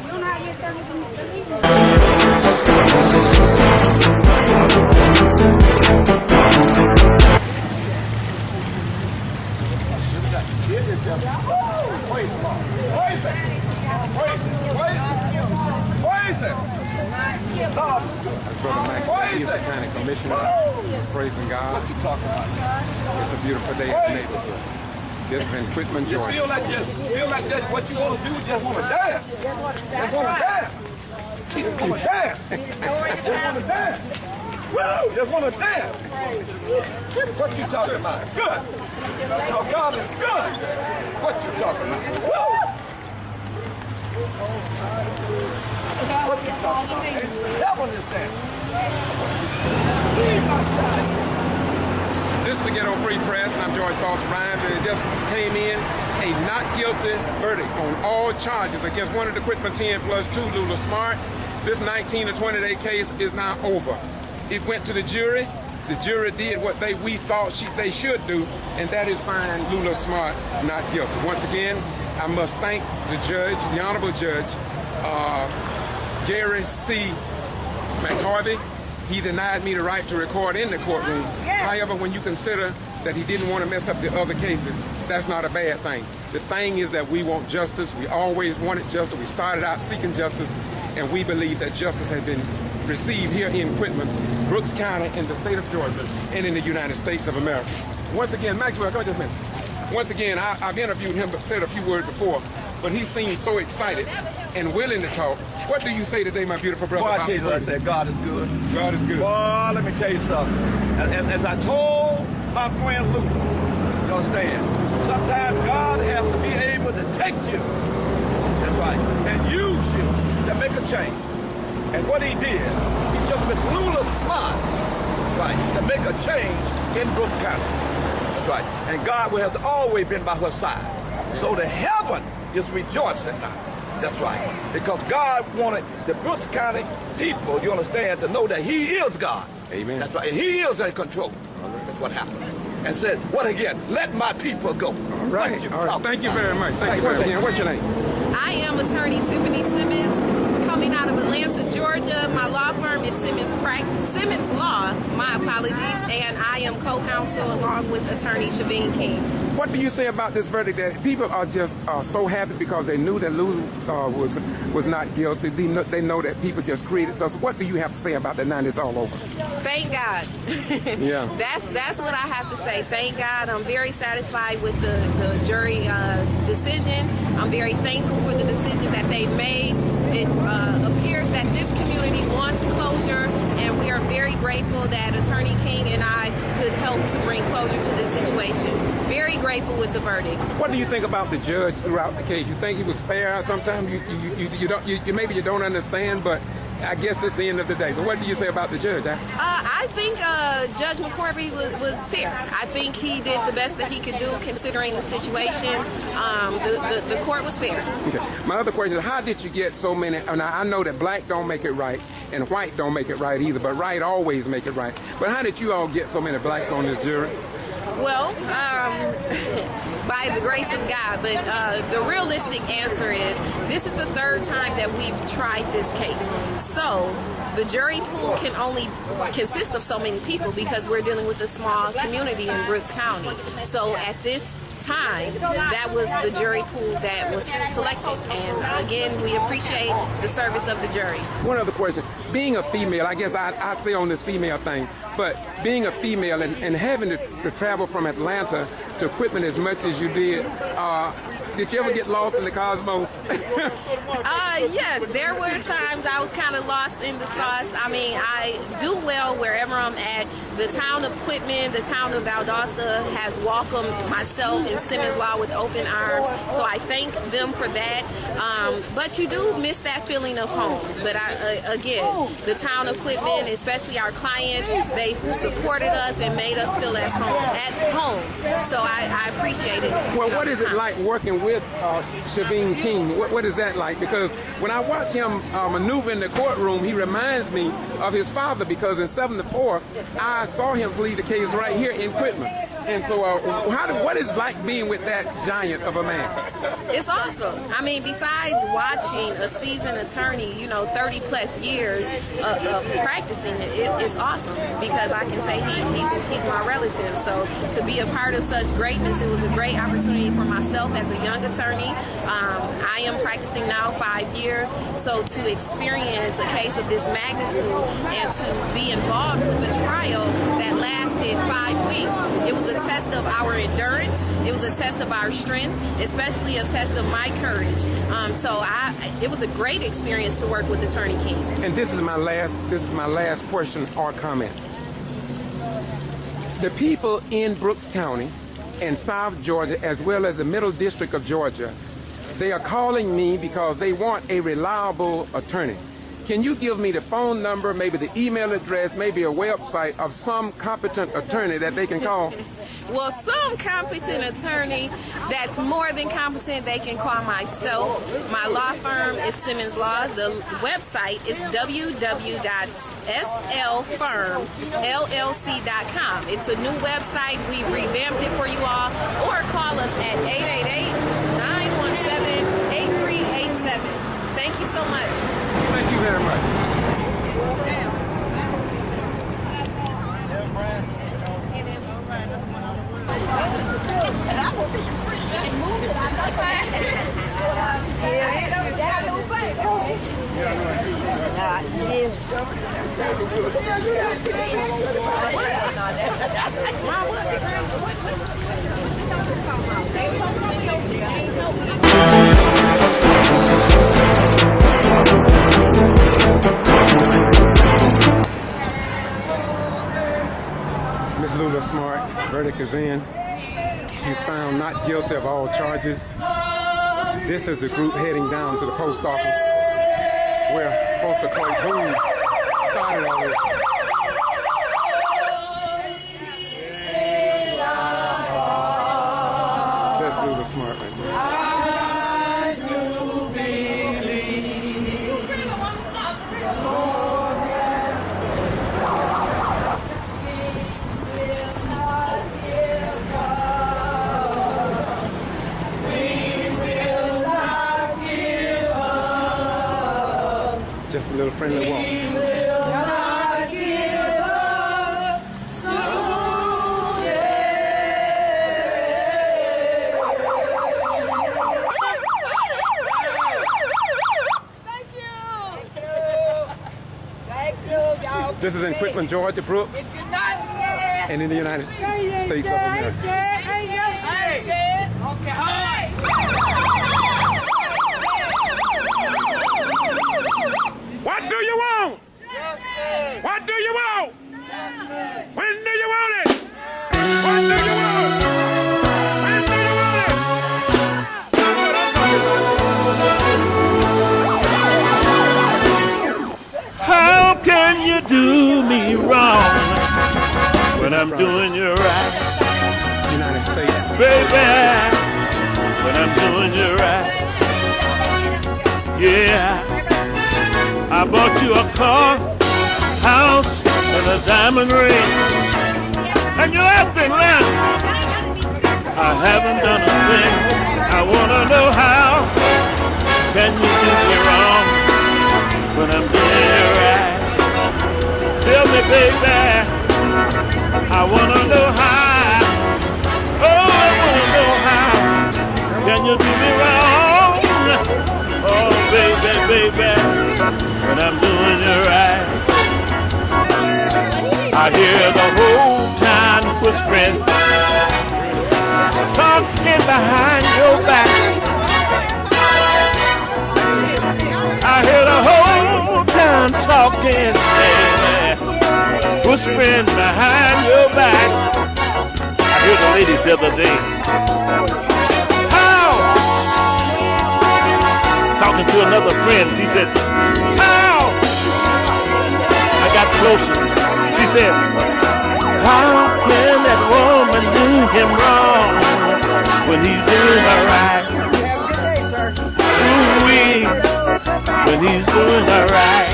Brother Max, he's the county commissioner. He's praising God. What you talking about? It's a beautiful day in the neighborhood. This is in Quitman, You Georgia. feel like what you want to do is just want to dance. Just want to dance. Just want to dance. Just want to dance. Woo! Just want to dance. What you talking about? Good. Oh, God is good. What you talking about? Woo! What you talking about? That one is dancing. This is the Ghetto Free Press, and I'm George Foster Rhymes, and it just came in a not guilty verdict on all charges against one of the Quitman 10 plus 2, Lula Smart. This 19 to 20 day case is now over. It went to the jury. The jury did what we thought they should do, and that is find Lula Smart not guilty. Once again, I must thank the judge, the Honorable Judge, Gary C. McCarvey. He denied me the right to record in the courtroom. However, when you consider that he didn't want to mess up the other cases, that's not a bad thing. The thing is that we want justice. We always wanted justice. We started out seeking justice, and we believe that justice has been received here in Quitman, Brooks County, in the state of Georgia, and in the United States of America. Once again, Maxwell, come on just a minute. Once again, I've interviewed him, but said a few words before, but he seemed so excited and willing to talk. What do you say today, my beautiful brother? Boy, I tell you what I said, God is good. God is good. Boy, let me tell you something. And as I told my friend Luke, you understand, sometimes God has to be able to take you, that's right, and use you to make a change. And what he did, he took Miss Lula Smart, right, to make a change in Brooks County. That's right. And God has always been by her side. So the heaven is rejoicing now. That's right. Because God wanted the Brooks County people, you understand, to know that He is God. Amen. That's right. And He is in control. That's what happened. And said, what again? Let my people go. All right. All right. Thank you very much. Thank you. What's your name? I am attorney Tiffany Simmons, coming out of Atlanta, Georgia. My law firm is Simmons Law, my apologies, and I am co-counsel along with attorney Shaveen King. What do you say about this verdict? That people are just so happy because they knew that Lou was not guilty. They know that people just created. So what do you have to say about that now it's all over? Thank God. Yeah. That's what I have to say. Thank God. I'm very satisfied with the jury decision. I'm very thankful for the decision that they made. It appears that this community wants closure, and we are very grateful that Attorney King and I could help to bring closure to this situation. Very grateful with the verdict. What do you think about the judge throughout the case? You think he was fair? Sometimes you maybe you don't understand, but I guess that's the end of the day. But what do you say about the judge? I think Judge McCorvey was fair. I think he did the best that he could do considering the situation. The court was fair. Okay. My other question is, how did you get so many? And I know that black don't make it right and white don't make it right either, but right always make it right. But how did you all get so many blacks on this jury? Well, by the grace of God, but the realistic answer is this is the third time that we've tried this case. So the jury pool can only consist of so many people because we're dealing with a small community in Brooks County. So at this time, that was the jury pool that was selected. And again, we appreciate the service of the jury. One other question. Being a female, I guess I stay on this female thing, but being a female and having to travel from Atlanta to Quitman as much as you did you ever get lost in the cosmos? Yes, there were times I was kind of lost in the sauce. I mean, I do well wherever I'm at. The town of Quitman, the town of Valdosta has welcomed myself and Simmons Law with open arms, so I thank them for that. But you do miss that feeling of home. But again, the town of Quitman, especially our clients, they've supported us and made us feel at home. So I appreciate it. Well, what is it like working with Shaveen King? What is that like? Because when I watch him maneuver in the courtroom, he reminds me of his father, because in '74, I saw him plead the case right here in Quitman. And so what is it like being with that giant of a man? It's awesome. I mean, besides watching a seasoned attorney, 30 plus years of practicing it's awesome, because I can say he's my relative. So to be a part of such greatness, it was a great opportunity for myself as a young attorney. I am practicing now 5 years, so to experience a case of this magnitude and to be involved with the trial that lasted 5 weeks, it was a test of our endurance. It was a test of our strength, especially a test of my courage. It was a great experience to work with Attorney King. And this is my last question or comment. The people in Brooks County and South Georgia, as well as the Middle District of Georgia, they are calling me because they want a reliable attorney. Can you give me the phone number, maybe the email address, maybe a website of some competent attorney that they can call? Well, some competent attorney that's more than competent, they can call myself. My law firm is Simmons Law. The website is www.slfirmllc.com. It's a new website. We revamped it for you all. Or call us at 888-917-8387. Thank you so much. Thank you very much. And I will be free and move it. I know that. Miss Lula Smart, verdict is in. She's found not guilty of all charges. This is the group heading down to the post office where Postal Clerk Boone started all this. This is in Quitman, Georgia, Brooks, and in the United States of America. What do you want? What do you want? When do you want it? What do you want? When do you want it? How can you do me wrong when I'm doing you right? United States. Baby, when I'm doing you right. Yeah, I bought you a car, house, and a diamond ring. And you're acting like I haven't done a thing. I wanna know how can you do me wrong when I'm doing you right? Tell me, baby, I wanna know how. Oh, I wanna know how can you do me wrong? Oh, baby, baby, when I'm doing you right. I hear the whole town whispering, talking behind your back. I hear the whole town talking, baby, whispering behind your back. I heard the ladies the other day, how? Talking to another friend, she said, how? I got closer. She said, how can that woman do him wrong when he's doing her right? Ooh-wee, when he's doing her right.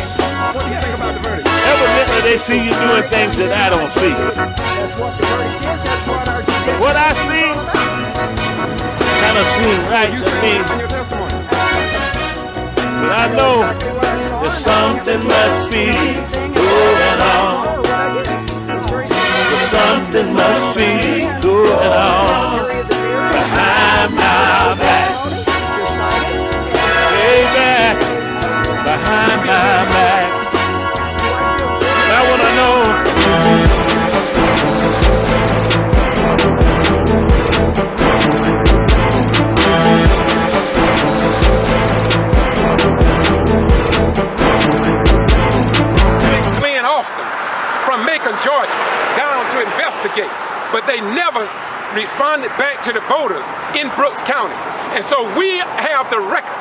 What do you think about the verdict? Evidently they see you doing things that I don't see. What I see kind of seems right to me. But I know that something must be going on. Something must be going on behind my back. Baby, behind my back. I wanna know. In Austin, from Macon, Georgia, down to investigate, but they never responded back to the voters in Brooks County. And so we have the record.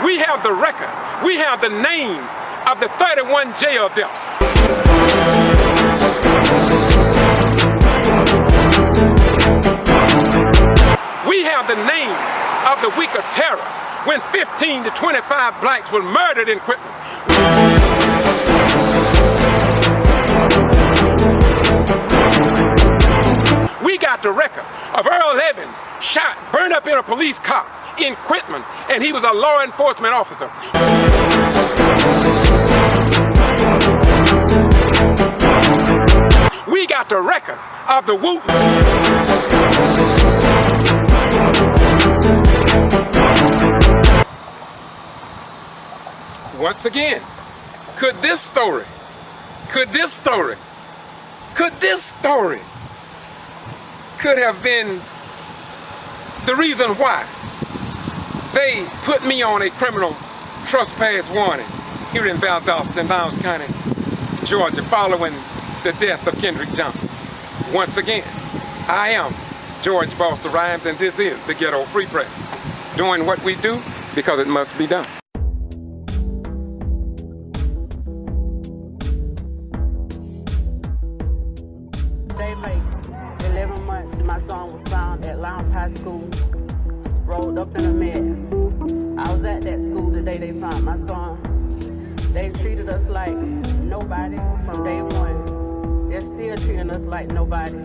We have the record. We have the names of the 31 jail deaths. We have the names of the week of terror when 15 to 25 blacks were murdered in Quitman. We got the record of Earl Evans shot, burned up in a police car in Quitman, and he was a law enforcement officer. We got the record of the Wooten. Once again, could this story could have been the reason why they put me on a criminal trespass warning here in Valdosta in Lowndes County, Georgia, following the death of Kendrick Johnson. Once again, I am George Boston Rhymes, and this is the Ghetto Free Press, doing what we do because it must be done. My song was found at Lowndes High School, rolled up in a mess. I was at that school the day they found my song. They treated us like nobody from day one. They're still treating us like nobody.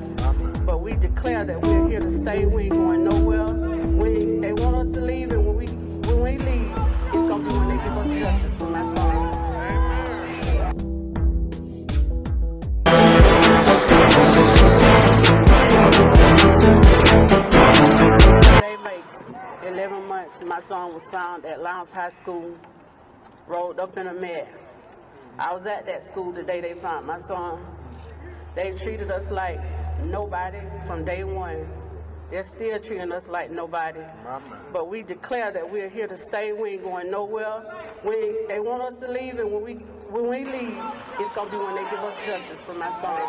But we declare that we're here to stay. We ain't going nowhere. They want us to leave, and when we leave, it's gonna be when they give us justice for my song. 11 months, my son was found at Lowndes High School, rolled up in a mess. I was at that school the day they found my son. They treated us like nobody from day one. They're still treating us like nobody. But we declare that we're here to stay. We ain't going nowhere. They want us to leave, and when we leave, it's gonna be when they give us justice for my son.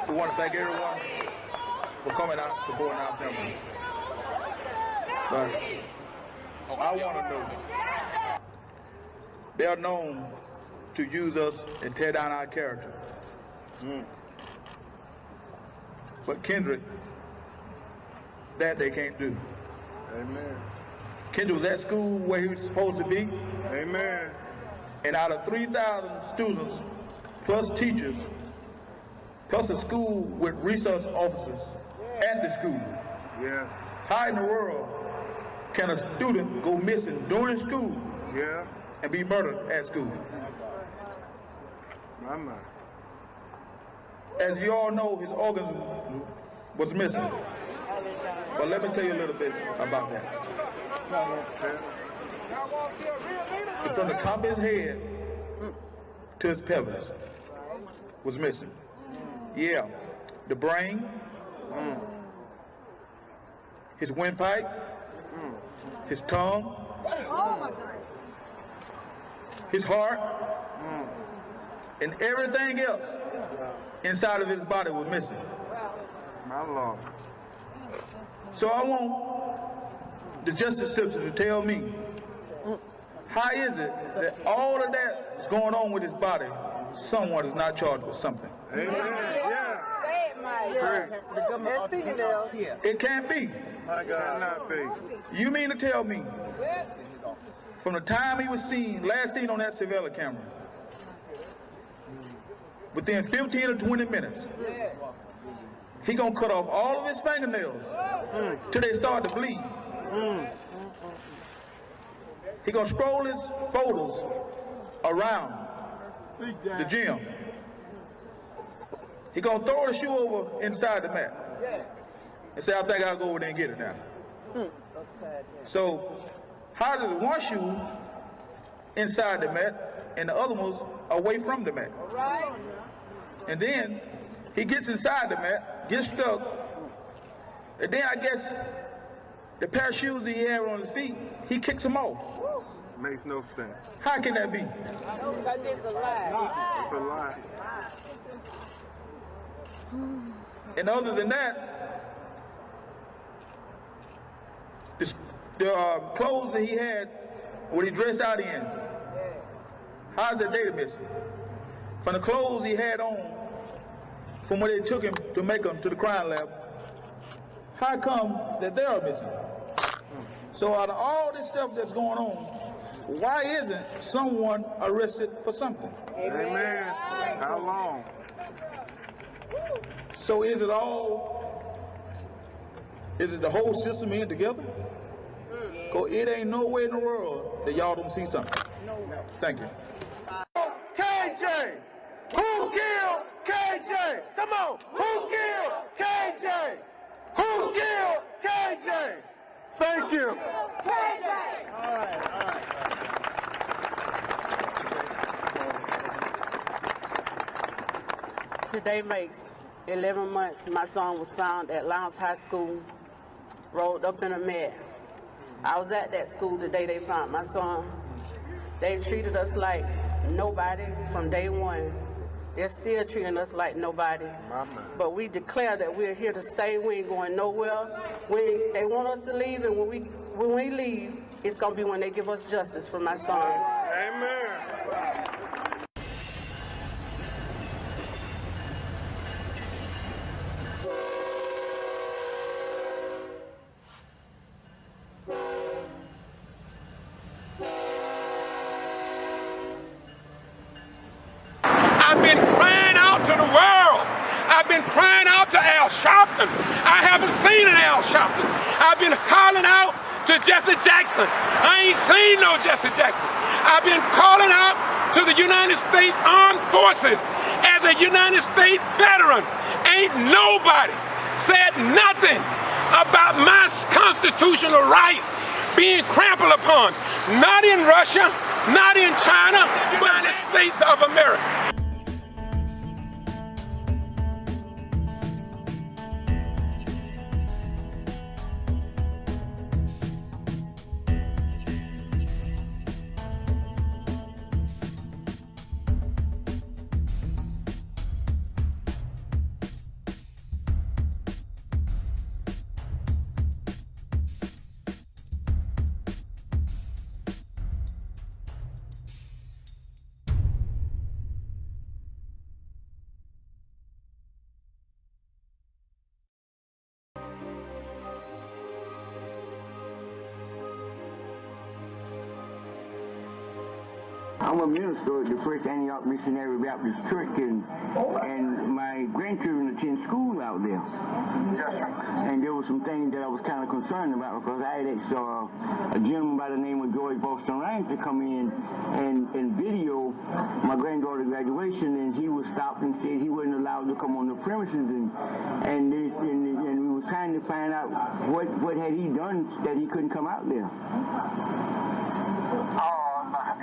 We want to thank everyone for coming out, supporting our family. But I want to know, they're known to use us and tear down our character. But Kendrick, that they can't do. Amen. Kendrick was at school where he was supposed to be. Amen. And out of 3,000 students, plus teachers, plus a school with resource officers at the school. Yes. How in the world can a student go missing during school and be murdered at school? My. As you all know, his organs was missing. But let me tell you a little bit about that. It's from the top of his head to his pelvis was missing. Yeah, the brain, his windpipe, his tongue, his heart, and everything else inside of his body was missing. My Lord. So I want the justice system to tell me, how is it that all of that is going on with his body, someone is not charged with something? Amen. It can't be. My God, not be. You mean to tell me, from the time he was last seen on that surveillance camera, within 15 or 20 minutes, he gonna cut off all of his fingernails till they start to bleed. He gonna scroll his photos around the gym. He gonna throw the shoe over inside the mat and say, I think I'll go over there and get it now. So how does one shoe inside the mat and the other one's away from the mat? And then he gets inside the mat, gets stuck, and then I guess the pair of shoes that he had on his feet, he kicks them off. Makes no sense. How can that be? It's a lie. It's a lie. And other than that, the clothes that he had, what he dressed out in, how's the data missing? From the clothes he had on, from when they took him to make him to the crime lab, how come that they are missing? So out of all this stuff that's going on, why isn't someone arrested for something? Amen. How long? So is it the whole system in together? Because it ain't no way in the world that y'all don't see something. Thank you. KJ! Who killed KJ? Come on! Who killed KJ? Who killed KJ? Thank you. KJ! All right. Today makes 11 months my son was found at Lowndes High School, rolled up in a mat. I was at that school the day they found my son. They treated us like nobody from day one. They're still treating us like nobody. But we declare that we're here to stay. We ain't going nowhere. They want us to leave, and when we leave, it's going to be when they give us justice for my son. Amen. I've been crying out to the world. I've been crying out to Al Sharpton. I haven't seen an Al Sharpton. I've been calling out to Jesse Jackson. I ain't seen no Jesse Jackson. I've been calling out to the United States Armed Forces as a United States veteran. Ain't nobody said nothing about my constitutional rights being trampled upon. not in Russia, not in China, but in the States of America. I'm a minister at the First Antioch Missionary Baptist Church, and my grandchildren attend school out there. And there were some things that I was kind of concerned about, because I had asked a gentleman by the name of George Boston Rhymes to come in and video my granddaughter's graduation, and he was stopped and said he wasn't allowed to come on the premises, and we was trying to find out what had he done that he couldn't come out there.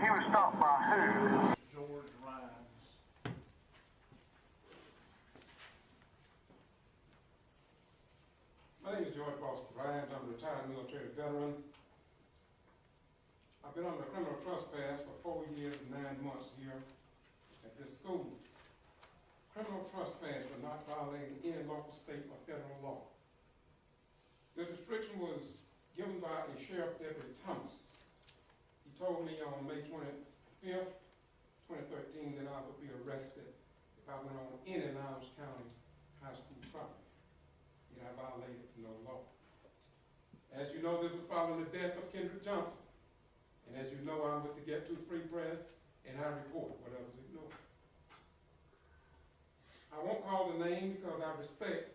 He was stopped by who? George Rhymes. My name is George Boston Rhymes. I'm a retired military veteran. I've been on the criminal trespass for 4 years and 9 months here at this school. Criminal trespass for not violating any local, state, or federal law. This restriction was given by a Sheriff Deputy Thomas. He told me on May 25th, 2013, that I would be arrested if I went on any Lowndes County high school property. Yet I violated no law. As you know, this was following the death of Kendrick Johnson. And as you know, I'm with the Get To Free Press, and I report what others ignore. I won't call the name because I respect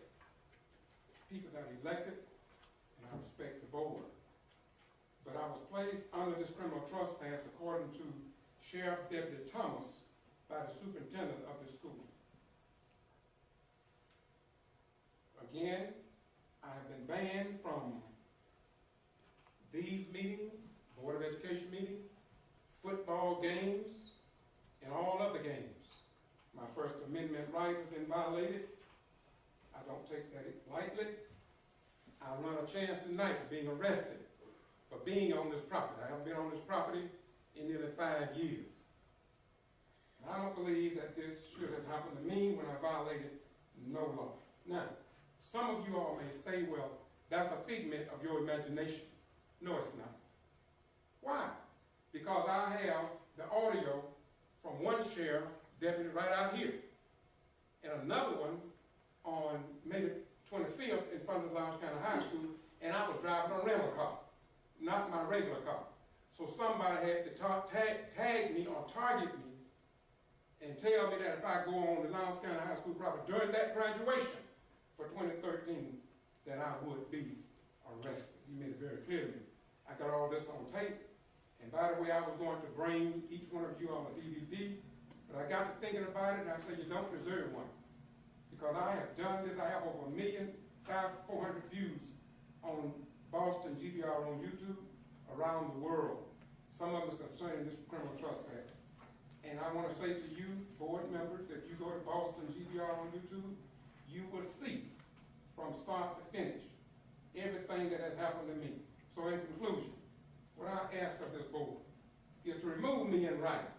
people that are elected, and I respect the board. But I was placed under this criminal trespass according to Sheriff Deputy Thomas by the superintendent of the school. Again, I have been banned from these meetings, Board of Education meeting, football games, and all other games. My First Amendment rights have been violated. I don't take that lightly. I run a chance tonight of being arrested for being on this property. I haven't been on this property in nearly 5 years. And I don't believe that this should have happened to me when I violated no law. Now, some of you all may say, well, that's a figment of your imagination. No, it's not. Why? Because I have the audio from one sheriff deputy right out here, and another one on May 25th in front of the Lowndes County High School, and I was driving a rental car, not my regular car. So somebody had to tag me or target me and tell me that if I go on the Lowndes County High School property during that graduation for 2013, that I would be arrested. He made it very clear to me. I got all this on tape, and by the way, I was going to bring each one of you on a DVD, but I got to thinking about it, and I said, you don't deserve one. Because I have done this, I have over 1,400,000 views on Boston G.B.R. on YouTube around the world. Some of them is concerning this criminal trespass. And I want to say to you, board members, if you go to Boston G.B.R. on YouTube, you will see from start to finish everything that has happened to me. So in conclusion, what I ask of this board is to remove me in writing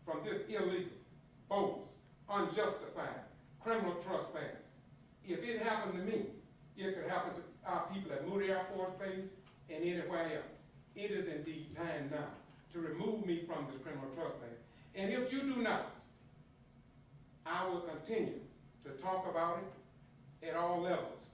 from this illegal, bogus, unjustified, criminal trespass. If it happened to me, it could happen to our people at Moody Air Force Base and anywhere else. It is indeed time now to remove me from this criminal trespass. And if you do not, I will continue to talk about it at all levels.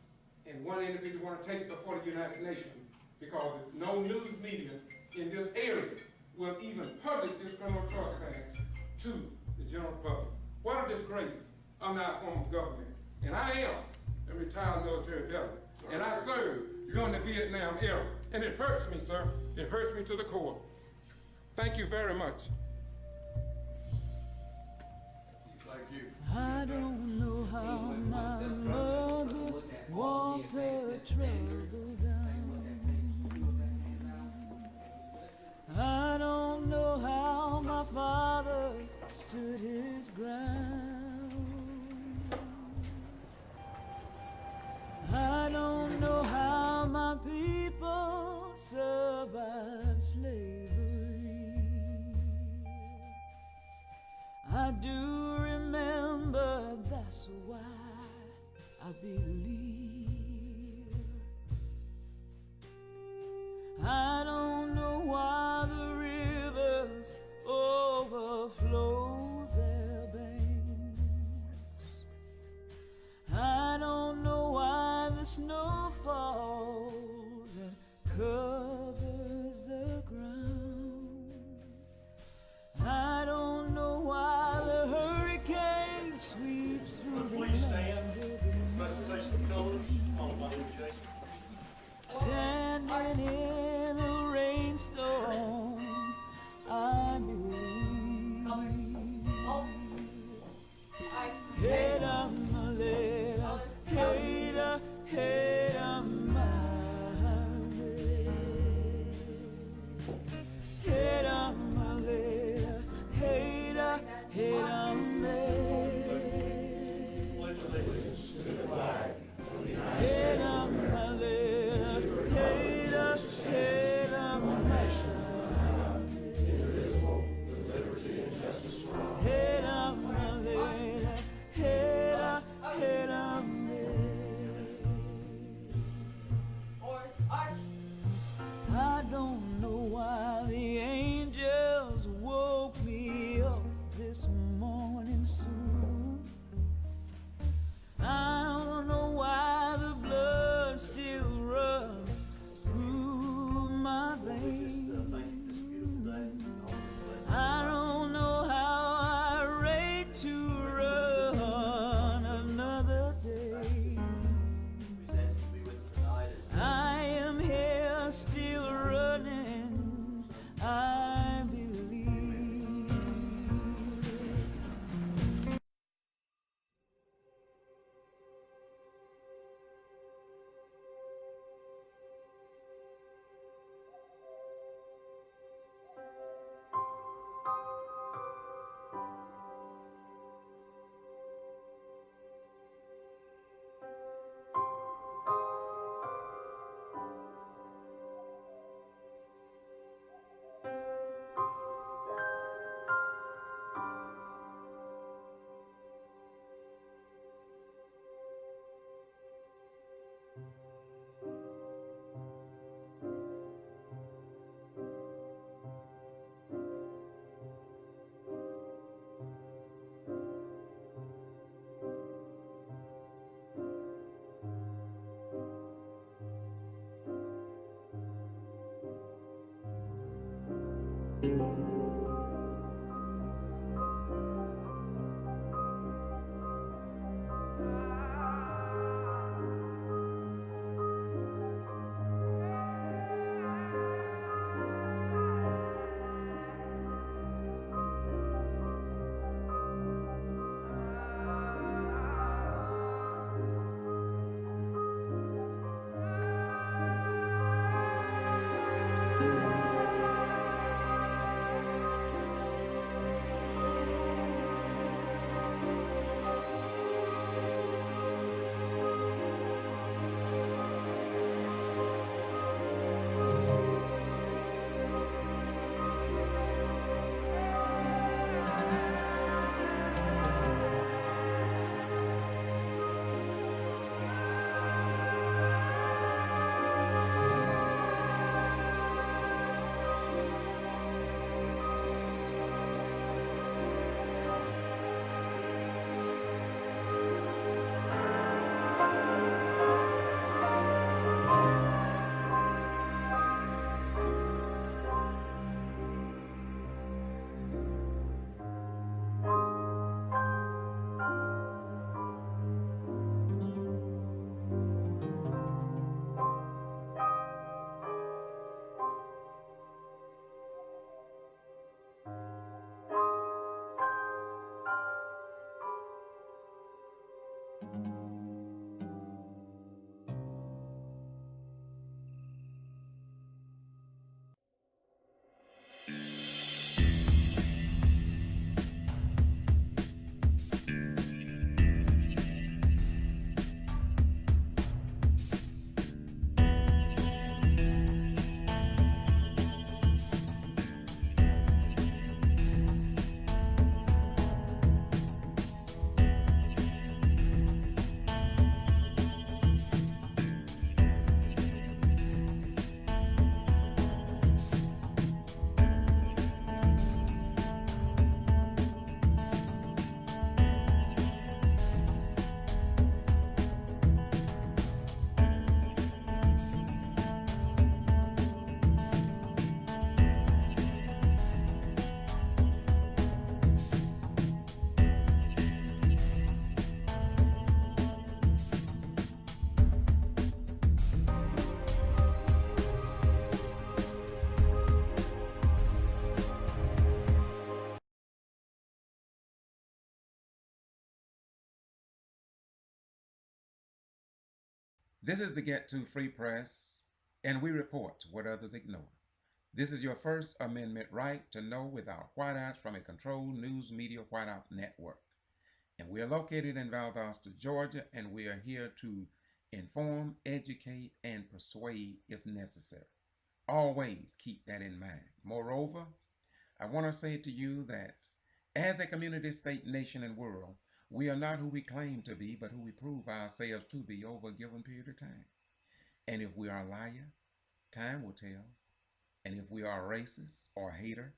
And one individual want to take it before the United Nations, because no news media in this area will even publish this criminal trespass to the general public. What a disgrace under our form of government. And I am a retired military veteran, and I served during the Vietnam era. And it hurts me, sir. It hurts me to the core. Thank you very much. Thank you. I don't know how my mother walked her trouble down. I don't know how my father stood his ground. I don't know how my people survived slavery. I do remember that's why I believe. I don't know why the rivers overflow their banks. I don't know why the snow falls and covers the ground. I don't know why the hurricane sweeps through the land. Standing in a rainstorm, I believe. Head up, my little, head up, my little. Head up, my little, head up, my head up, my little, head up, my head up, my little, head up, I don't know why the angels woke me up this morning soon. I don't know why the blood still runs through my veins. I don't know how I rate to run another day. I am here still running, I believe. This is the Get To Free Press, and we report what others ignore. This is your First Amendment right to know without whiteouts from a controlled news media whiteout network. And we are located in Valdosta, Georgia, and we are here to inform, educate, and persuade if necessary. Always keep that in mind. Moreover, I want to say to you that as a community, state, nation, and world, we are not who we claim to be, but who we prove ourselves to be over a given period of time. And if we are a liar, time will tell. And if we are a racist or a hater,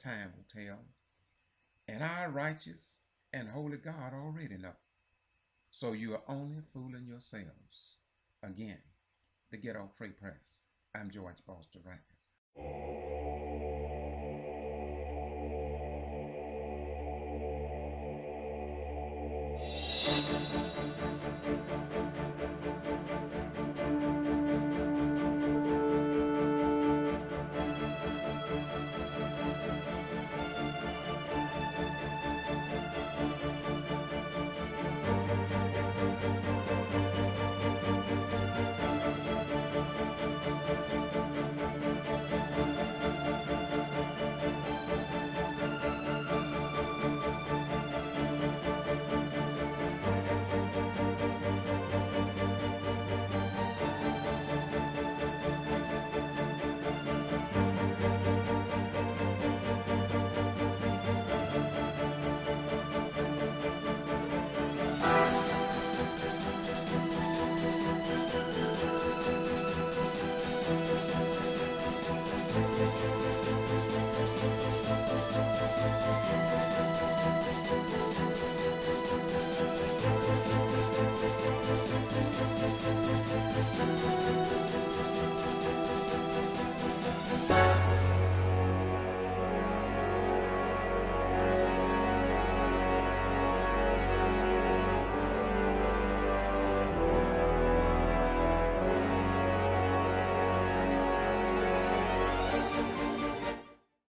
time will tell. And our righteous and holy God already know. So you are only fooling yourselves. Again, the Ghetto Free Press. I'm George Foster Rise.